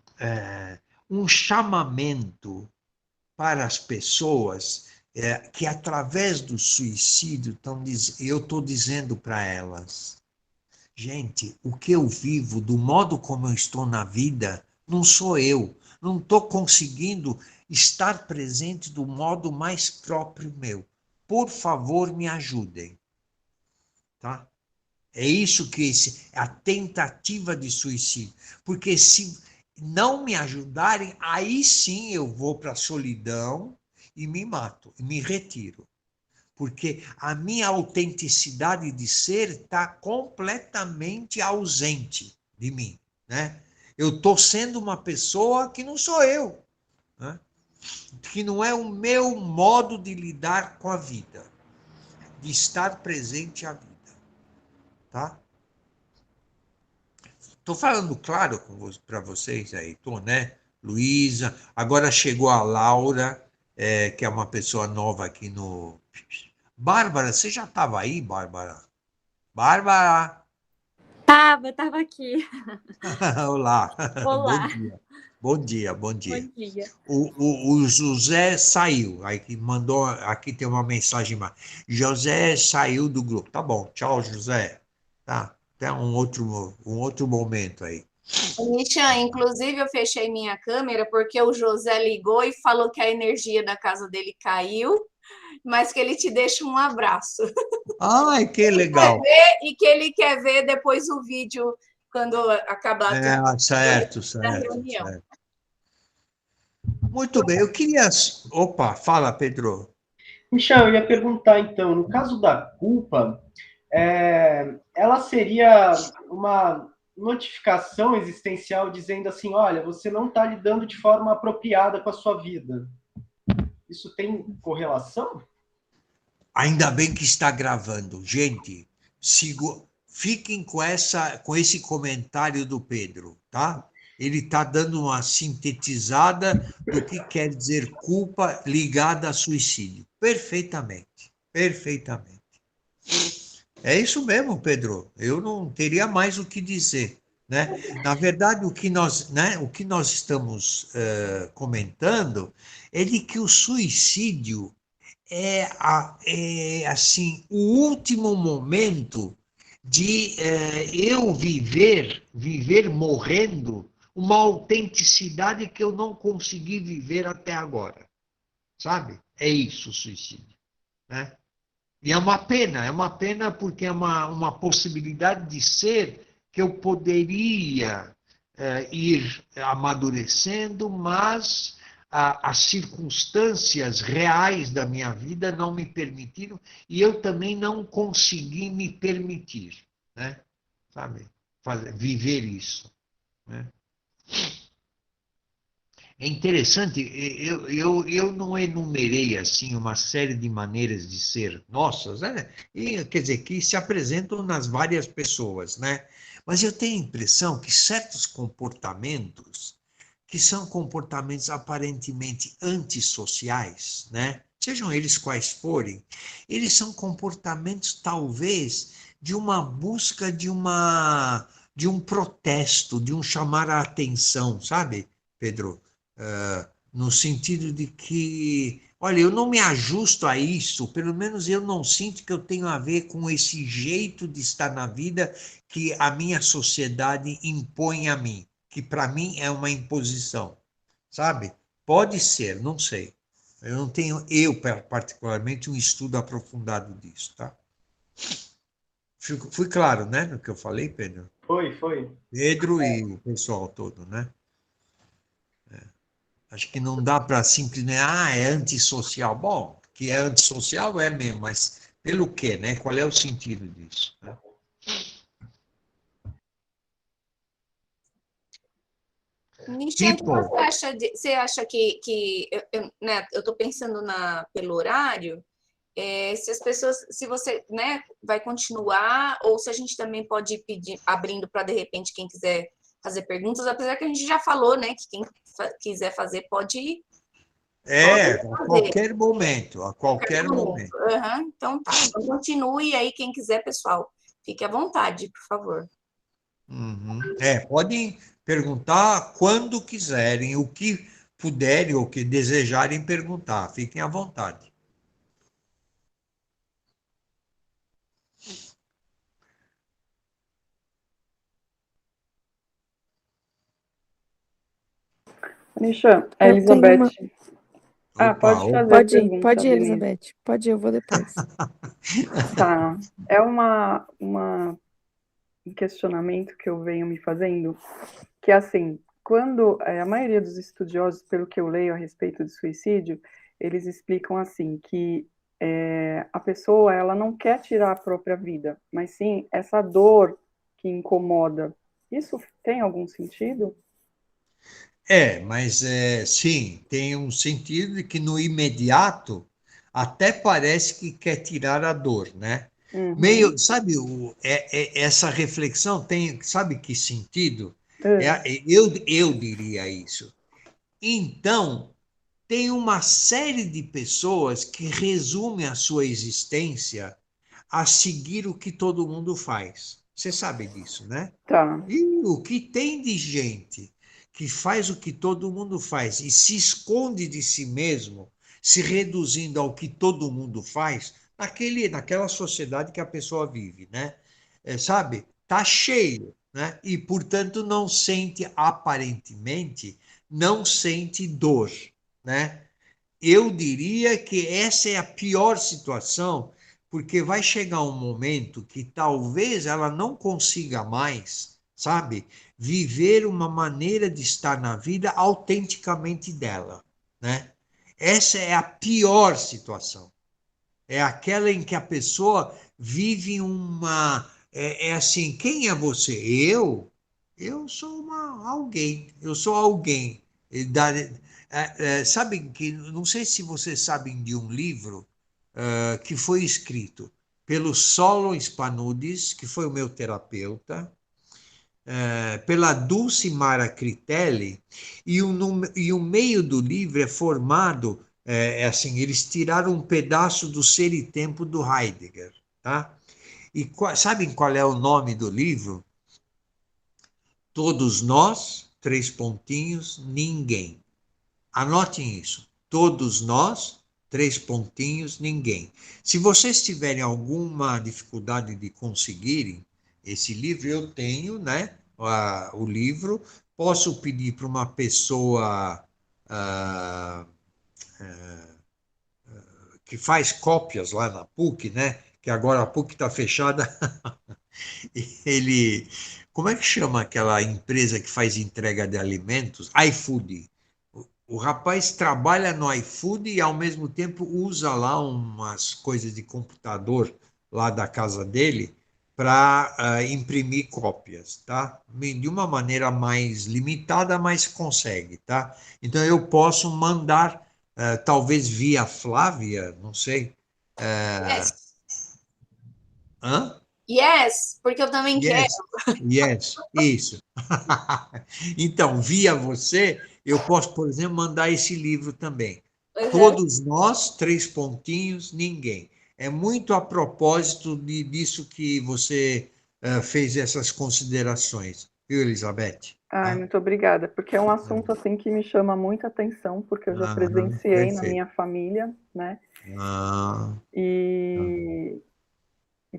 um chamamento para as pessoas que, através do suicídio, eu estou dizendo para elas: gente, o que eu vivo, do modo como eu estou na vida, não sou eu. Não estou conseguindo estar presente do modo mais próprio meu. Por favor, me ajudem. Tá? É isso que a tentativa de suicídio. Porque se não me ajudarem, aí sim eu vou para a solidão e me mato, me retiro. Porque a minha autenticidade de ser está completamente ausente de mim, né? Eu estou sendo uma pessoa que não sou eu, né? Que não é o meu modo de lidar com a vida, de estar presente à vida, tá? Estou falando claro para vocês aí, tô, né? Luísa, agora chegou a Laura, que é uma pessoa nova aqui no. Bárbara, você já estava aí, Bárbara? Bárbara!
Tava aqui.
Olá, bom
Olá.
dia. Bom dia, bom
Bom
dia.
dia.
O José saiu, aí que mandou, aqui tem uma mensagem mais. José saiu do grupo. Tá bom, tchau, José. Tá, até um outro momento aí.
Nishan, inclusive eu fechei minha câmera porque o José ligou e falou que a energia da casa dele caiu, mas que ele te deixa um abraço.
Ai, que legal.
E que ele quer ver depois o vídeo quando acabar
Certo,
da
certo,
reunião.
certo. Muito bem, eu queria. Opa, fala, Pedro.
Michel, eu ia perguntar então, no caso da culpa, ela seria uma notificação existencial dizendo assim, olha, você não está lidando de forma apropriada com a sua vida. Isso tem correlação?
Ainda bem que está gravando. Gente, fiquem com esse comentário do Pedro, tá? ele está dando uma sintetizada do que quer dizer culpa ligada a suicídio. Perfeitamente, perfeitamente. É isso mesmo, Pedro. Eu não teria mais o que dizer, né? Na verdade, o que nós estamos comentando é de que o suicídio é assim o último momento de eu viver morrendo uma autenticidade que eu não consegui viver até agora, sabe? É isso o suicídio, né? E é uma pena porque é uma possibilidade de ser que eu poderia ir amadurecendo, mas as circunstâncias reais da minha vida não me permitiram e eu também não consegui me permitir, né? Sabe? Viver isso, né? É interessante, eu não enumerei assim uma série de maneiras de ser nossas, né? E, quer dizer, que se apresentam nas várias pessoas, né? Mas eu tenho a impressão que certos comportamentos, que são comportamentos aparentemente antissociais, né? Sejam eles quais forem, eles são comportamentos talvez de uma busca de um protesto, de um chamar a atenção, sabe, Pedro? No sentido de que, olha, eu não me ajusto a isso, pelo menos eu não sinto que eu tenho a ver com esse jeito de estar na vida que a minha sociedade impõe a mim, que para mim é uma imposição, sabe? Pode ser, não sei. Eu não tenho, particularmente, um estudo aprofundado disso, tá? Fui claro, né, no que eu falei, Pedro?
Foi, foi.
Pedro e o pessoal todo, né? Acho que não dá para simplesmente, é antissocial. Bom, que é antissocial é mesmo, mas pelo quê, né? Qual é o sentido disso? Né?
Nietzsche, o que
Tipo,
você acha que né, eu estou pensando pelo horário, se as pessoas, se você, né, vai continuar, ou se a gente também pode pedir, abrindo para, de repente, quem quiser fazer perguntas, apesar que a gente já falou, né, que quem quiser fazer pode
a
fazer.
qualquer momento, a qualquer
Momento.
momento.
Uhum, então tá. Então continue aí, quem quiser, pessoal. Fique à vontade, por favor.
Uhum. Podem perguntar quando quiserem, o que puderem ou que desejarem perguntar. Fiquem à vontade.
Nisha, a
Eu tenho
Elizabeth.
uma.
Opa,
Pode fazer a
Pode
pergunta,
ir,
Denise.
Elizabeth. Pode ir, eu vou depois.
Tá. É um questionamento que eu venho me fazendo, que é assim, quando a maioria dos estudiosos, pelo que eu leio a respeito de suicídio, eles explicam assim, que a pessoa ela não quer tirar a própria vida, mas sim essa dor que incomoda. Isso tem algum sentido?
Mas sim, tem um sentido de que no imediato até parece que quer tirar a dor, né?
Uhum.
Meio, sabe, essa reflexão tem, sabe que sentido? Eu diria isso. Então, tem uma série de pessoas que resumem a sua existência a seguir o que todo mundo faz. Você sabe disso, né?
Tá.
E o que tem de gente que faz o que todo mundo faz e se esconde de si mesmo, se reduzindo ao que todo mundo faz, naquela sociedade que a pessoa vive, né? Sabe? Tá cheio, né? E, portanto, não sente, aparentemente, não sente dor, né? Eu diria que essa é a pior situação, porque vai chegar um momento que talvez ela não consiga mais, sabe, viver uma maneira de estar na vida autenticamente dela, né? Essa é a pior situação. É aquela em que a pessoa vive uma. Assim, quem é você? Eu sou alguém. Eu sou alguém. Sabem que. Não sei se vocês sabem de um livro que foi escrito pelo Solon Spanudes, que foi o meu terapeuta, pela Dulcimara Critelli, e o meio do livro é formado, assim, eles tiraram um pedaço do Ser e Tempo do Heidegger, tá? E sabem qual é o nome do livro? Todos nós, três pontinhos, ninguém. Anotem isso. Todos nós, três pontinhos, ninguém. Se vocês tiverem alguma dificuldade de conseguirem esse livro, eu tenho, né? O livro. Posso pedir para uma pessoa que faz cópias lá na PUC, né? Que agora a PUC está fechada. Ele, como é que chama aquela empresa que faz entrega de alimentos? iFood. O rapaz trabalha no iFood e, ao mesmo tempo, usa lá umas coisas de computador lá da casa dele para imprimir cópias, tá? De uma maneira mais limitada, mas consegue, tá? Então, eu posso mandar, talvez via Flávia, não sei.
Yes.
Hã?
Yes, porque eu também quero.
Yes, isso. Então, via você, eu posso, por exemplo, mandar esse livro também. Todos nós, três pontinhos, ninguém. É muito a propósito disso que você fez essas considerações, viu, Elizabeth?
Ai, muito obrigada, porque é um assunto assim que me chama muita atenção, porque eu já presenciei na minha família, né? E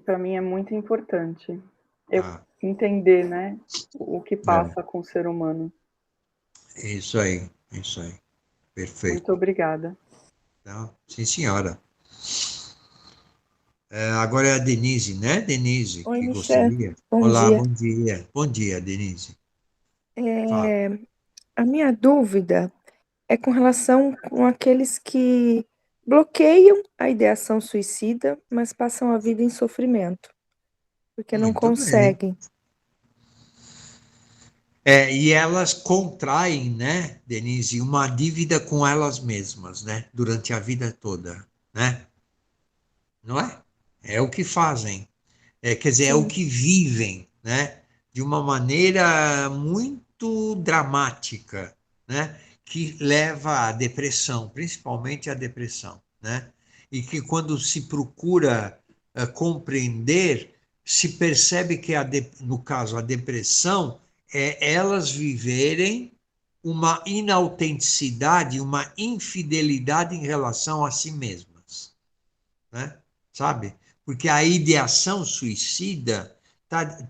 para mim é muito importante eu entender, né, o que passa com o ser humano.
Isso aí, perfeito.
Muito obrigada.
Sim, senhora. Agora é a Denise, né, Denise?
Oi,
que
Michel.
gostaria.
Bom
Olá,
dia.
bom dia. Bom dia, Denise.
A minha dúvida é com relação com aqueles que bloqueiam a ideação suicida, mas passam a vida em sofrimento, porque não
Muito
conseguem.
E elas contraem, né, Denise, uma dívida com elas mesmas, né, durante a vida toda, né? Não é? É o que fazem. Quer dizer, é o que vivem, né? De uma maneira muito dramática, né? Que leva à depressão, principalmente à depressão, né? E que quando se procura compreender, se percebe que, no caso, a depressão é elas viverem uma inautenticidade, uma infidelidade em relação a si mesmas, né? Sabe? Porque a ideação suicida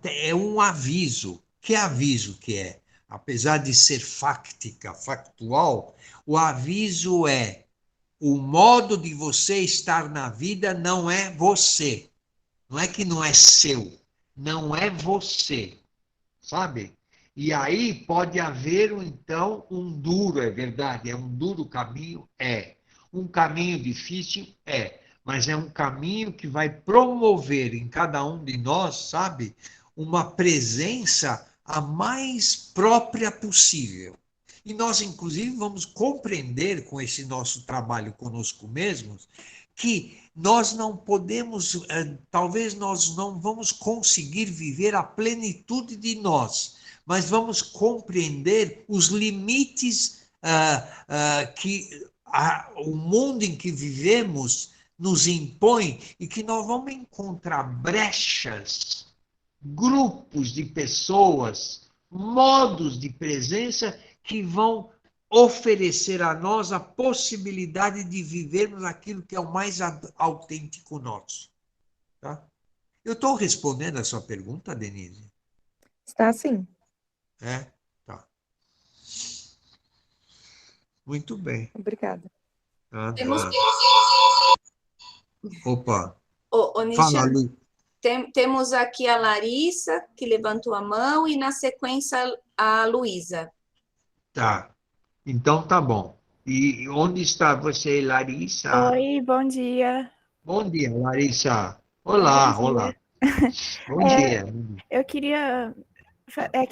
é um aviso. Que aviso que é? Apesar de ser fáctica, factual, o aviso é: o modo de você estar na vida não é você. Não é que não é seu, não é você, sabe? E aí pode haver, então, um duro, é verdade, é um duro caminho, um caminho difícil, mas é um caminho que vai promover em cada um de nós, sabe, uma presença a mais própria possível. E nós, inclusive, vamos compreender com esse nosso trabalho conosco mesmos que nós não podemos, talvez nós não vamos conseguir viver a plenitude de nós, mas vamos compreender os limites que o mundo em que vivemos nos impõe e que nós vamos encontrar brechas, grupos de pessoas, modos de presença que vão oferecer a nós a possibilidade de vivermos aquilo que é o mais autêntico nosso. Tá? Eu estou respondendo a sua pergunta, Denise?
Está sim.
Tá. Muito bem.
Obrigada.
Opa.
Nisha, temos aqui a Larissa, que levantou a mão, e na sequência a Luísa.
Tá. Então tá bom. E onde está você, Larissa?
Oi, bom dia.
Bom dia, Larissa. Olá,
Bom dia.
olá. Bom dia.
Eu queria...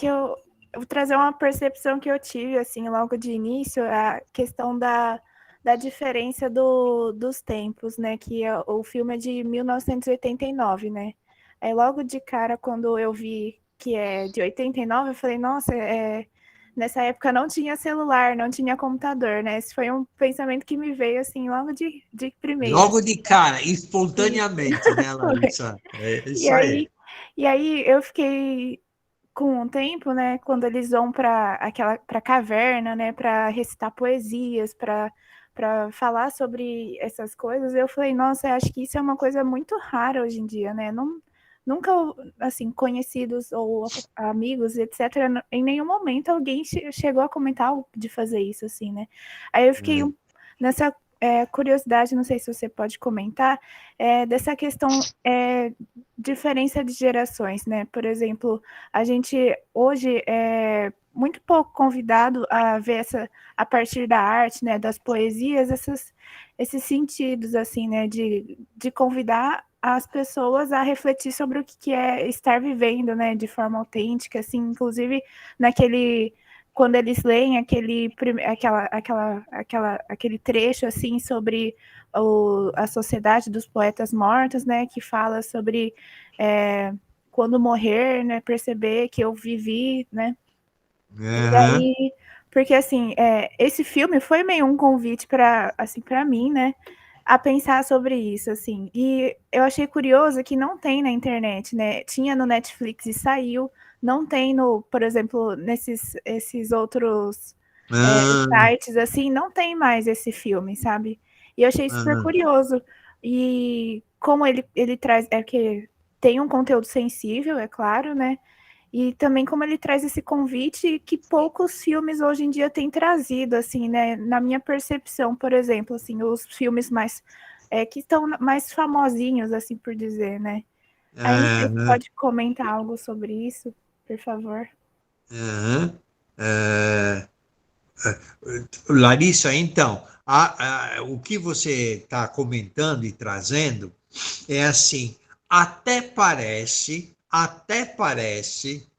eu vou trazer uma percepção que eu tive, assim, logo de início, a questão da diferença dos tempos, né? Que o filme é de 1989, né? Aí logo de cara, quando eu vi que é de 89, eu falei, nossa, nessa época não tinha celular, não tinha computador, né? Esse foi um pensamento que me veio, assim, logo de primeira.
Logo de cara, espontaneamente, né, Larissa? É isso aí.
E aí eu fiquei com um tempo, né, quando eles vão para caverna, né, para recitar poesias, para falar sobre essas coisas, eu falei, nossa, eu acho que isso é uma coisa muito rara hoje em dia, né? Nunca, assim, conhecidos ou amigos, etc., em nenhum momento alguém chegou a comentar de fazer isso, assim, né? Aí eu fiquei nessa curiosidade, não sei se você pode comentar, dessa questão diferença de gerações, né? Por exemplo, a gente hoje é muito pouco convidado a ver a partir da arte, né, das poesias, esses sentidos, assim, né, de convidar as pessoas a refletir sobre o que é estar vivendo, né, de forma autêntica, assim, inclusive quando eles leem aquele trecho, assim, sobre a Sociedade dos Poetas Mortos, né, que fala sobre quando morrer, né, perceber que eu vivi, né, e aí, porque assim, esse filme foi meio um convite para mim, né, a pensar sobre isso, assim. E eu achei curioso que não tem na internet, né? Tinha no Netflix e saiu, não tem por exemplo, esses outros sites, assim, não tem mais esse filme, sabe? E eu achei super curioso. E como ele traz, que tem um conteúdo sensível, é claro, né? E também como ele traz esse convite que poucos filmes hoje em dia têm trazido, assim, né? Na minha percepção, por exemplo, assim, os filmes mais que estão mais famosinhos, assim por dizer, né? Aí não sei se pode comentar algo sobre isso, por favor.
Larissa, então, o que você está comentando e trazendo é assim, até parece,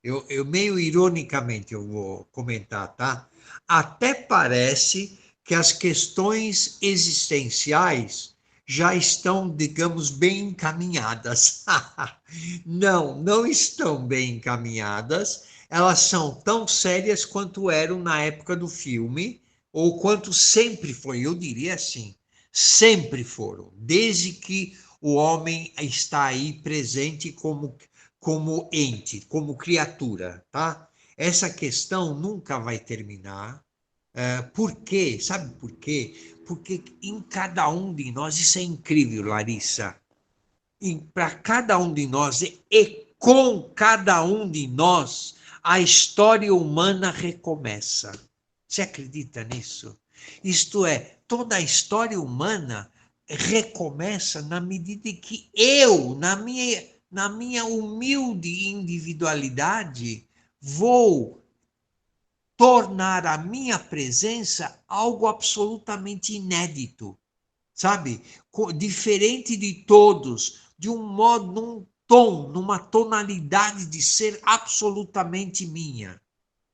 eu meio ironicamente eu vou comentar, tá? Até parece que as questões existenciais já estão, digamos, bem encaminhadas. Não estão bem encaminhadas, elas são tão sérias quanto eram na época do filme, ou quanto sempre foi, eu diria assim, sempre foram, desde que o homem está aí presente como ente, como criatura, tá? Essa questão nunca vai terminar. Por quê? Sabe por quê? Porque em cada um de nós, isso é incrível, Larissa, para cada um de nós e com cada um de nós, a história humana recomeça. Você acredita nisso? Isto é, toda a história humana recomeça na medida em que eu, na minha humilde individualidade, vou tornar a minha presença algo absolutamente inédito, sabe? Diferente de todos, de um modo, num tom, numa tonalidade de ser absolutamente minha,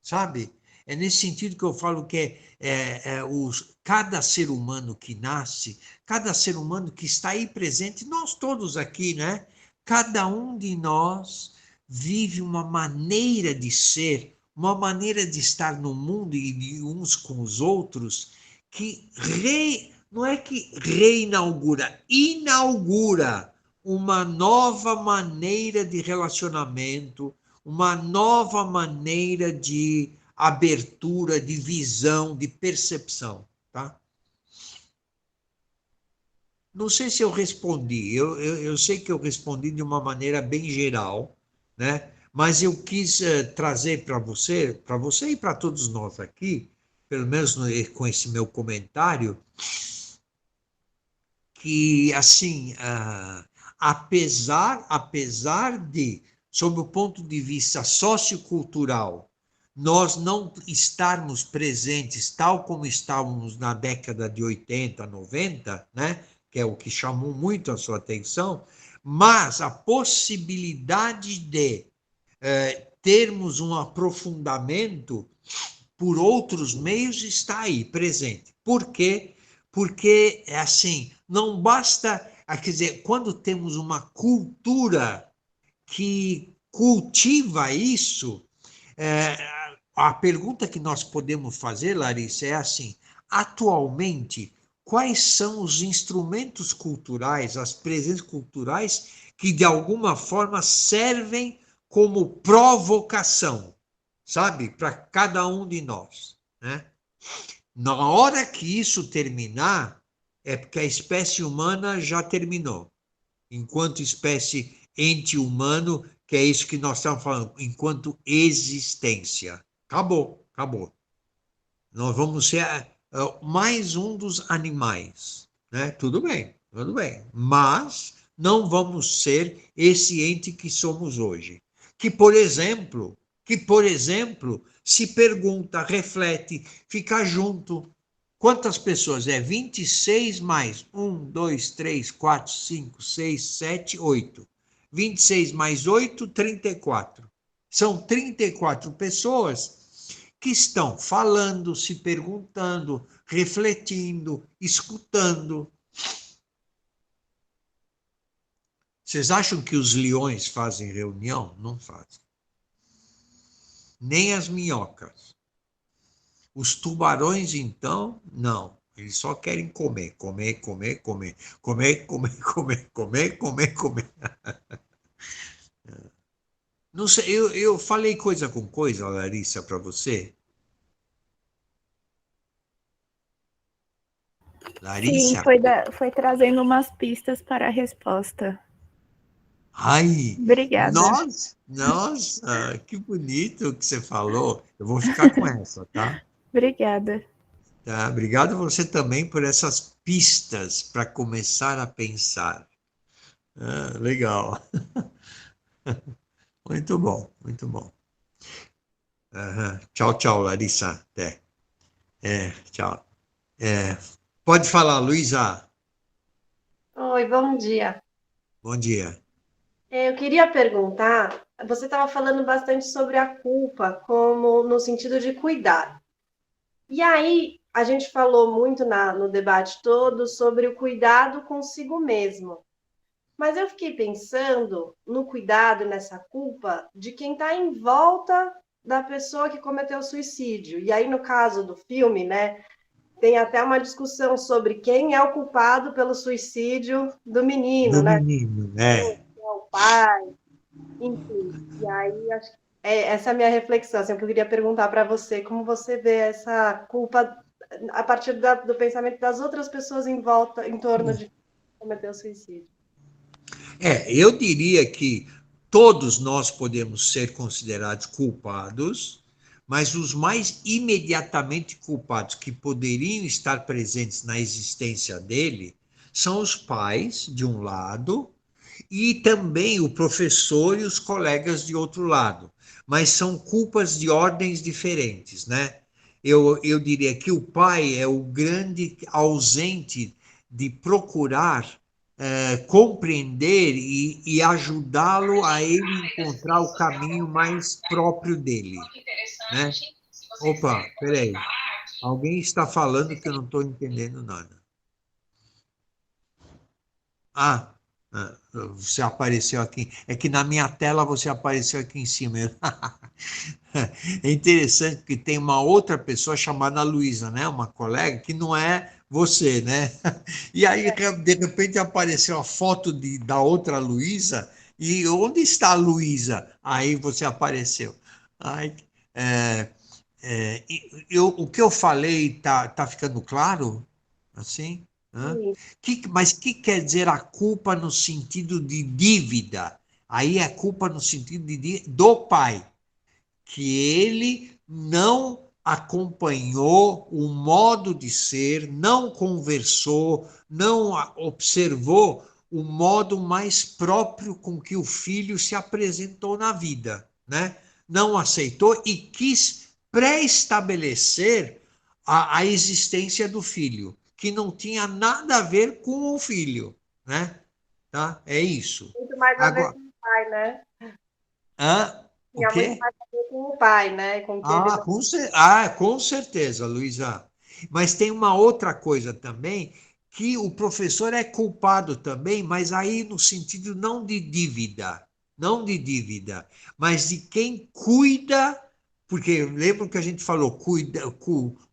sabe? É nesse sentido que eu falo que cada ser humano que nasce, cada ser humano que está aí presente, nós todos aqui, né? Cada um de nós vive uma maneira de ser, uma maneira de estar no mundo e de uns com os outros, que não é que reinaugura, inaugura uma nova maneira de relacionamento, uma nova maneira de abertura, de visão, de percepção, tá? Não sei se eu respondi, eu sei que eu respondi de uma maneira bem geral, né? Mas eu quis trazer para você e para todos nós aqui, pelo menos com esse meu comentário, que, assim, apesar de, sob o ponto de vista sociocultural, nós não estarmos presentes tal como estávamos na década de 80, 90, né, que é o que chamou muito a sua atenção, mas a possibilidade de termos um aprofundamento por outros meios está aí, presente. Por quê? Porque, assim, não basta, quer dizer, quando temos uma cultura que cultiva isso. A pergunta que nós podemos fazer, Larissa, é assim: atualmente, quais são os instrumentos culturais, as presenças culturais que de alguma forma servem como provocação, sabe, para cada um de nós, né? Na hora que isso terminar, é porque a espécie humana já terminou. Enquanto espécie ente humano, que é isso que nós estamos falando, enquanto existência. Acabou, acabou. Nós vamos ser mais um dos animais, né? Tudo bem, mas não vamos ser esse ente que somos hoje. Que, por exemplo, se pergunta, reflete, fica junto. Quantas pessoas? 26 mais 1, 2, 3, 4, 5, 6, 7, 8. 26 mais 8, 34. São 34 pessoas que estão falando, se perguntando, refletindo, escutando. Vocês acham que os leões fazem reunião? Não fazem. Nem as minhocas. Os tubarões, então, não. Eles só querem comer, comer, comer, comer, comer, comer, comer, comer, comer, comer. Não sei, eu falei coisa com coisa, Larissa, para você?
Sim,
Larissa?
foi trazendo umas pistas para a resposta.
Ai,
Obrigada.
nossa, que bonito que você falou. Eu vou ficar com essa, tá?
Obrigada.
Tá? Obrigado você também por essas pistas para começar a pensar. Legal. Muito bom, muito bom. Tchau, tchau, Larissa. Até. Tchau. Pode falar, Luísa.
Oi, bom dia.
Bom dia.
Eu queria perguntar, você estava falando bastante sobre a culpa, como no sentido de cuidar. E aí, a gente falou muito no debate todo sobre o cuidado consigo mesmo. Mas eu fiquei pensando no cuidado e nessa culpa de quem está em volta da pessoa que cometeu suicídio. E aí, no caso do filme, né, tem até uma discussão sobre quem é o culpado pelo suicídio do menino,
Do
né?
menino,
O pai, enfim. E aí, acho que essa é a minha reflexão, assim, que eu queria perguntar para você, como você vê essa culpa a partir do pensamento das outras pessoas em volta, em torno de cometer o suicídio.
Eu diria que todos nós podemos ser considerados culpados, mas os mais imediatamente culpados que poderiam estar presentes na existência dele são os pais, de um lado, e também o professor e os colegas de outro lado. Mas são culpas de ordens diferentes, né? Eu diria que o pai é o grande ausente de procurar compreender e ajudá-lo a ele encontrar o caminho mais próprio dele, né? Opa, peraí. Alguém está falando que eu não estou entendendo nada. Você apareceu aqui. É que na minha tela você apareceu aqui em cima. É interessante porque tem uma outra pessoa chamada Luísa, né? Uma colega que não é você, né? E aí, de repente, apareceu a foto da outra Luísa. E onde está a Luísa? Aí você apareceu. Ai, o que eu falei tá ficando claro? Assim? Mas que quer dizer a culpa no sentido de dívida? Aí é culpa no sentido do pai, que ele não acompanhou o modo de ser, não conversou, não observou o modo mais próprio com que o filho se apresentou na vida, né? Não aceitou e quis pré-estabelecer a existência do filho, que não tinha nada a ver com o filho, né? Tá? É isso.
Muito mais a ver com o pai, né?
O quê?
Muito mais a ver com o pai, né?
Com certeza, Luísa. Mas tem uma outra coisa também, que o professor é culpado também, mas aí no sentido não de dívida, não de dívida, mas de quem cuida, porque lembra que a gente falou,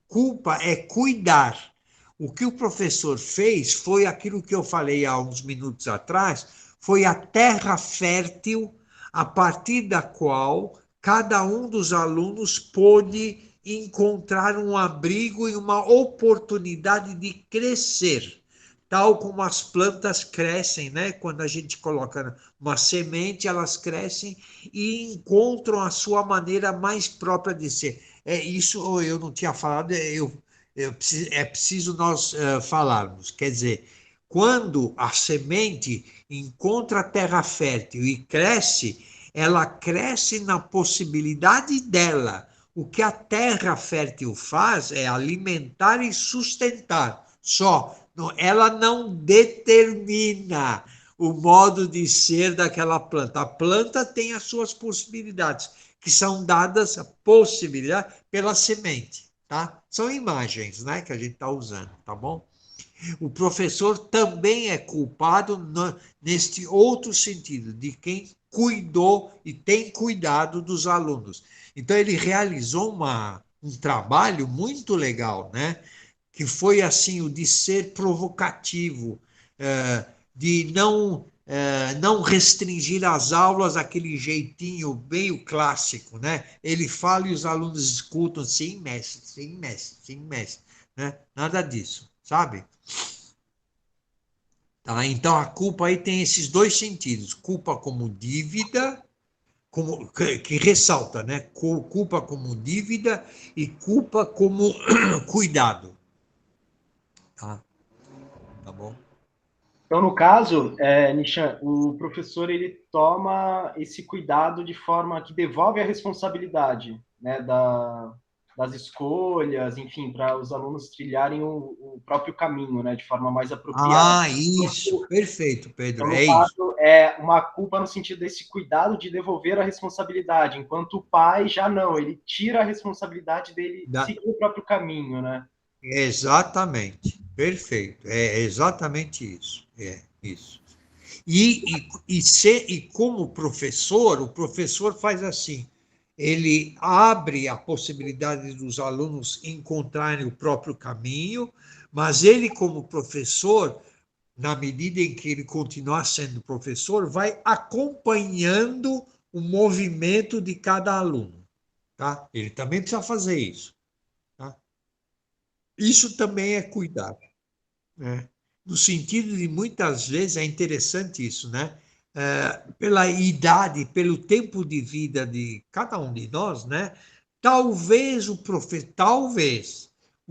culpa é cuidar. O que o professor fez foi aquilo que eu falei há uns minutos atrás, foi a terra fértil a partir da qual cada um dos alunos pôde encontrar um abrigo e uma oportunidade de crescer, tal como as plantas crescem, né? Quando a gente coloca uma semente, elas crescem e encontram a sua maneira mais própria de ser. É isso eu não tinha falado, é preciso nós falarmos. Quer dizer, quando a semente encontra a terra fértil e cresce, ela cresce na possibilidade dela. O que a terra fértil faz é alimentar e sustentar. Só, ela não determina o modo de ser daquela planta. A planta tem as suas possibilidades, que são dadas a possibilidade pela semente, tá? São imagens, né, que a gente está usando, tá bom? O professor também é culpado neste outro sentido, de quem cuidou e tem cuidado dos alunos. Então, ele realizou um trabalho muito legal, né? Que foi assim, o de ser provocativo, de não restringir as aulas aquele jeitinho meio clássico, né? Ele fala e os alunos escutam, sim, mestre, sim, mestre, sim, mestre, né? Nada disso, sabe? Tá? Então, a culpa aí tem esses dois sentidos: culpa como dívida, que ressalta, né? Culpa como dívida e culpa como cuidado. Tá? Tá bom?
Então, no caso, Nishan, o professor ele toma esse cuidado de forma que devolve a responsabilidade, né, das escolhas, enfim, para os alunos trilharem o próprio caminho, né, de forma mais apropriada.
Isso, perfeito, Pedro,
Então, no
é isso.
caso, é uma culpa no sentido desse cuidado de devolver a responsabilidade, enquanto o pai já não, ele tira a responsabilidade dele seguir o próprio caminho, né?
Exatamente, perfeito, é exatamente isso, é isso. E como professor, o professor faz assim, ele abre a possibilidade dos alunos encontrarem o próprio caminho, mas ele, como professor, na medida em que ele continuar sendo professor, vai acompanhando o movimento de cada aluno. Tá? Ele também precisa fazer isso. Tá? Isso também é cuidar. Né? No sentido de, muitas vezes, é interessante isso, né? Pela idade, pelo tempo de vida de cada um de nós, né? Talvez o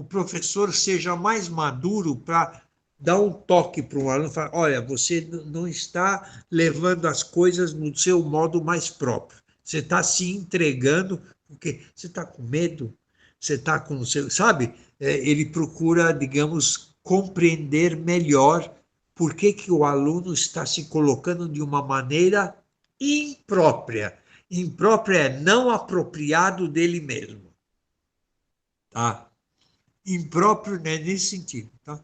professor seja mais maduro para dar um toque para um aluno, falar, olha, você não está levando as coisas no seu modo mais próprio. Você está se entregando porque você está com medo, você está com, sabe? Ele procura, digamos, compreender melhor por que o aluno está se colocando de uma maneira imprópria. Imprópria é não apropriado dele mesmo. Tá? Impróprio né, nesse sentido. Tá?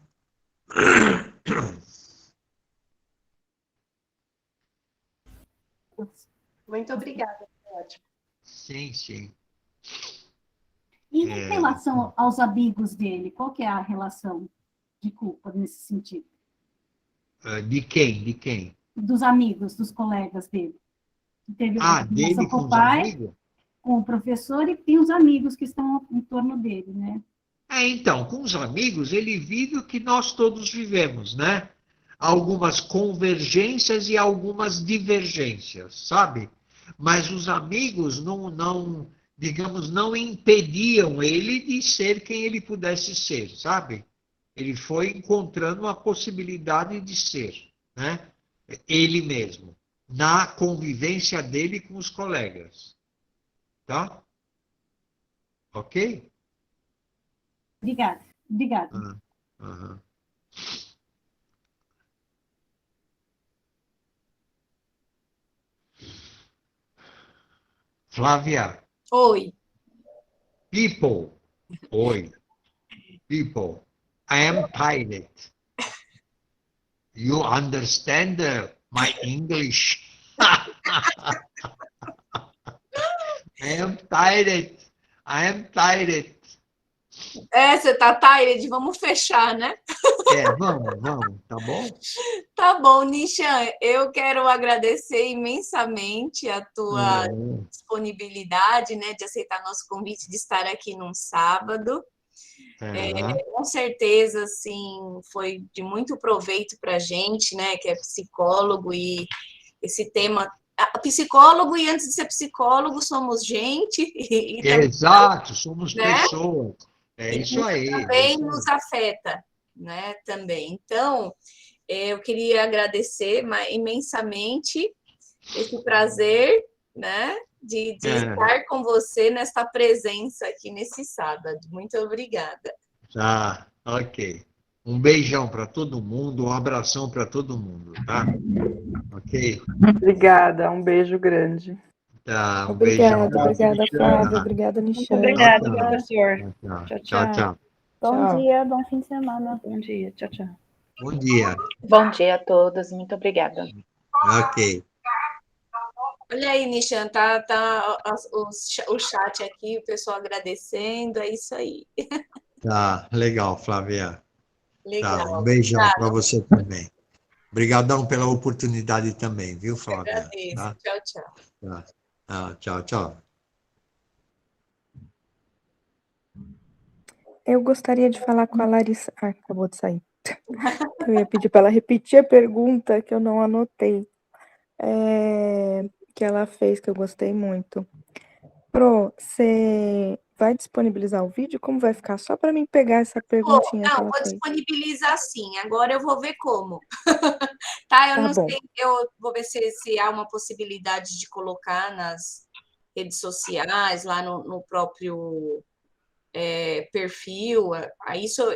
Muito obrigada, ótimo.
Sim, sim.
E em relação aos amigos dele, qual que é a relação de culpa nesse sentido?
De quem? De quem?
Dos amigos, dos colegas dele. Teve
dele
com
com
o
os
pai,
amigos?
com o professor e tem os amigos que estão em torno dele, né?
Então, com os amigos, ele vive o que nós todos vivemos, né? Algumas convergências e algumas divergências, sabe? Mas os amigos digamos, não impediam ele de ser quem ele pudesse ser, sabe? Ele foi encontrando a possibilidade de ser, né? Ele mesmo, na convivência dele com os colegas. Tá? Ok?
Obrigada.
Uhum. Flávia.
Oi.
People. Oi. People. I am pilot. You understand my English? I am tired. I am tired.
Você tá tired? Vamos fechar, né?
Vamos, tá bom?
Tá bom, Nishan, eu quero agradecer imensamente a tua disponibilidade, né, de aceitar nosso convite de estar aqui num sábado. Com certeza, assim, foi de muito proveito para a gente, né, que é psicólogo, e esse tema... Psicólogo, e antes de ser psicólogo, somos gente.
Exato, somos
né?
pessoas. É isso aí.
Também nos afeta, né, também. Então, eu queria agradecer imensamente esse prazer, né, de estar com você nesta presença aqui nesse sábado. Muito obrigada.
Tá, ok. Um beijão para todo mundo, um abração para todo mundo, tá? Ok?
Obrigada, um beijo grande.
Tá, um beijão.
Obrigada, Flávia. Obrigada,
Muito
Nishan.
obrigada, professor.
Tchau, tchau.
Bom
Tchau.
dia, bom fim de semana.
Bom dia, tchau, tchau.
Bom dia.
Bom dia a todos, muito obrigada.
Ok.
Olha aí, Nishan, tá o chat aqui, o pessoal agradecendo, é isso aí.
Tá, legal, Flávia.
Legal.
Tá, um beijão para você também. Obrigadão pela oportunidade também, viu, Flávia?
Agradeço.
Tá?
Tchau, tchau.
Tá. Tchau, tchau.
Eu gostaria de falar com a Larissa. Acabou de sair. Eu ia pedir para ela repetir a pergunta que eu não anotei. Que ela fez, que eu gostei muito. Pro, você vai disponibilizar o vídeo? Como vai ficar? Só para mim pegar essa perguntinha que ela
vou
fez.
disponibilizar sim. Agora eu vou ver como. Tá, eu
Tá
não
bom.
sei, eu vou ver se há uma possibilidade de colocar nas redes sociais, lá no próprio perfil. Aí isso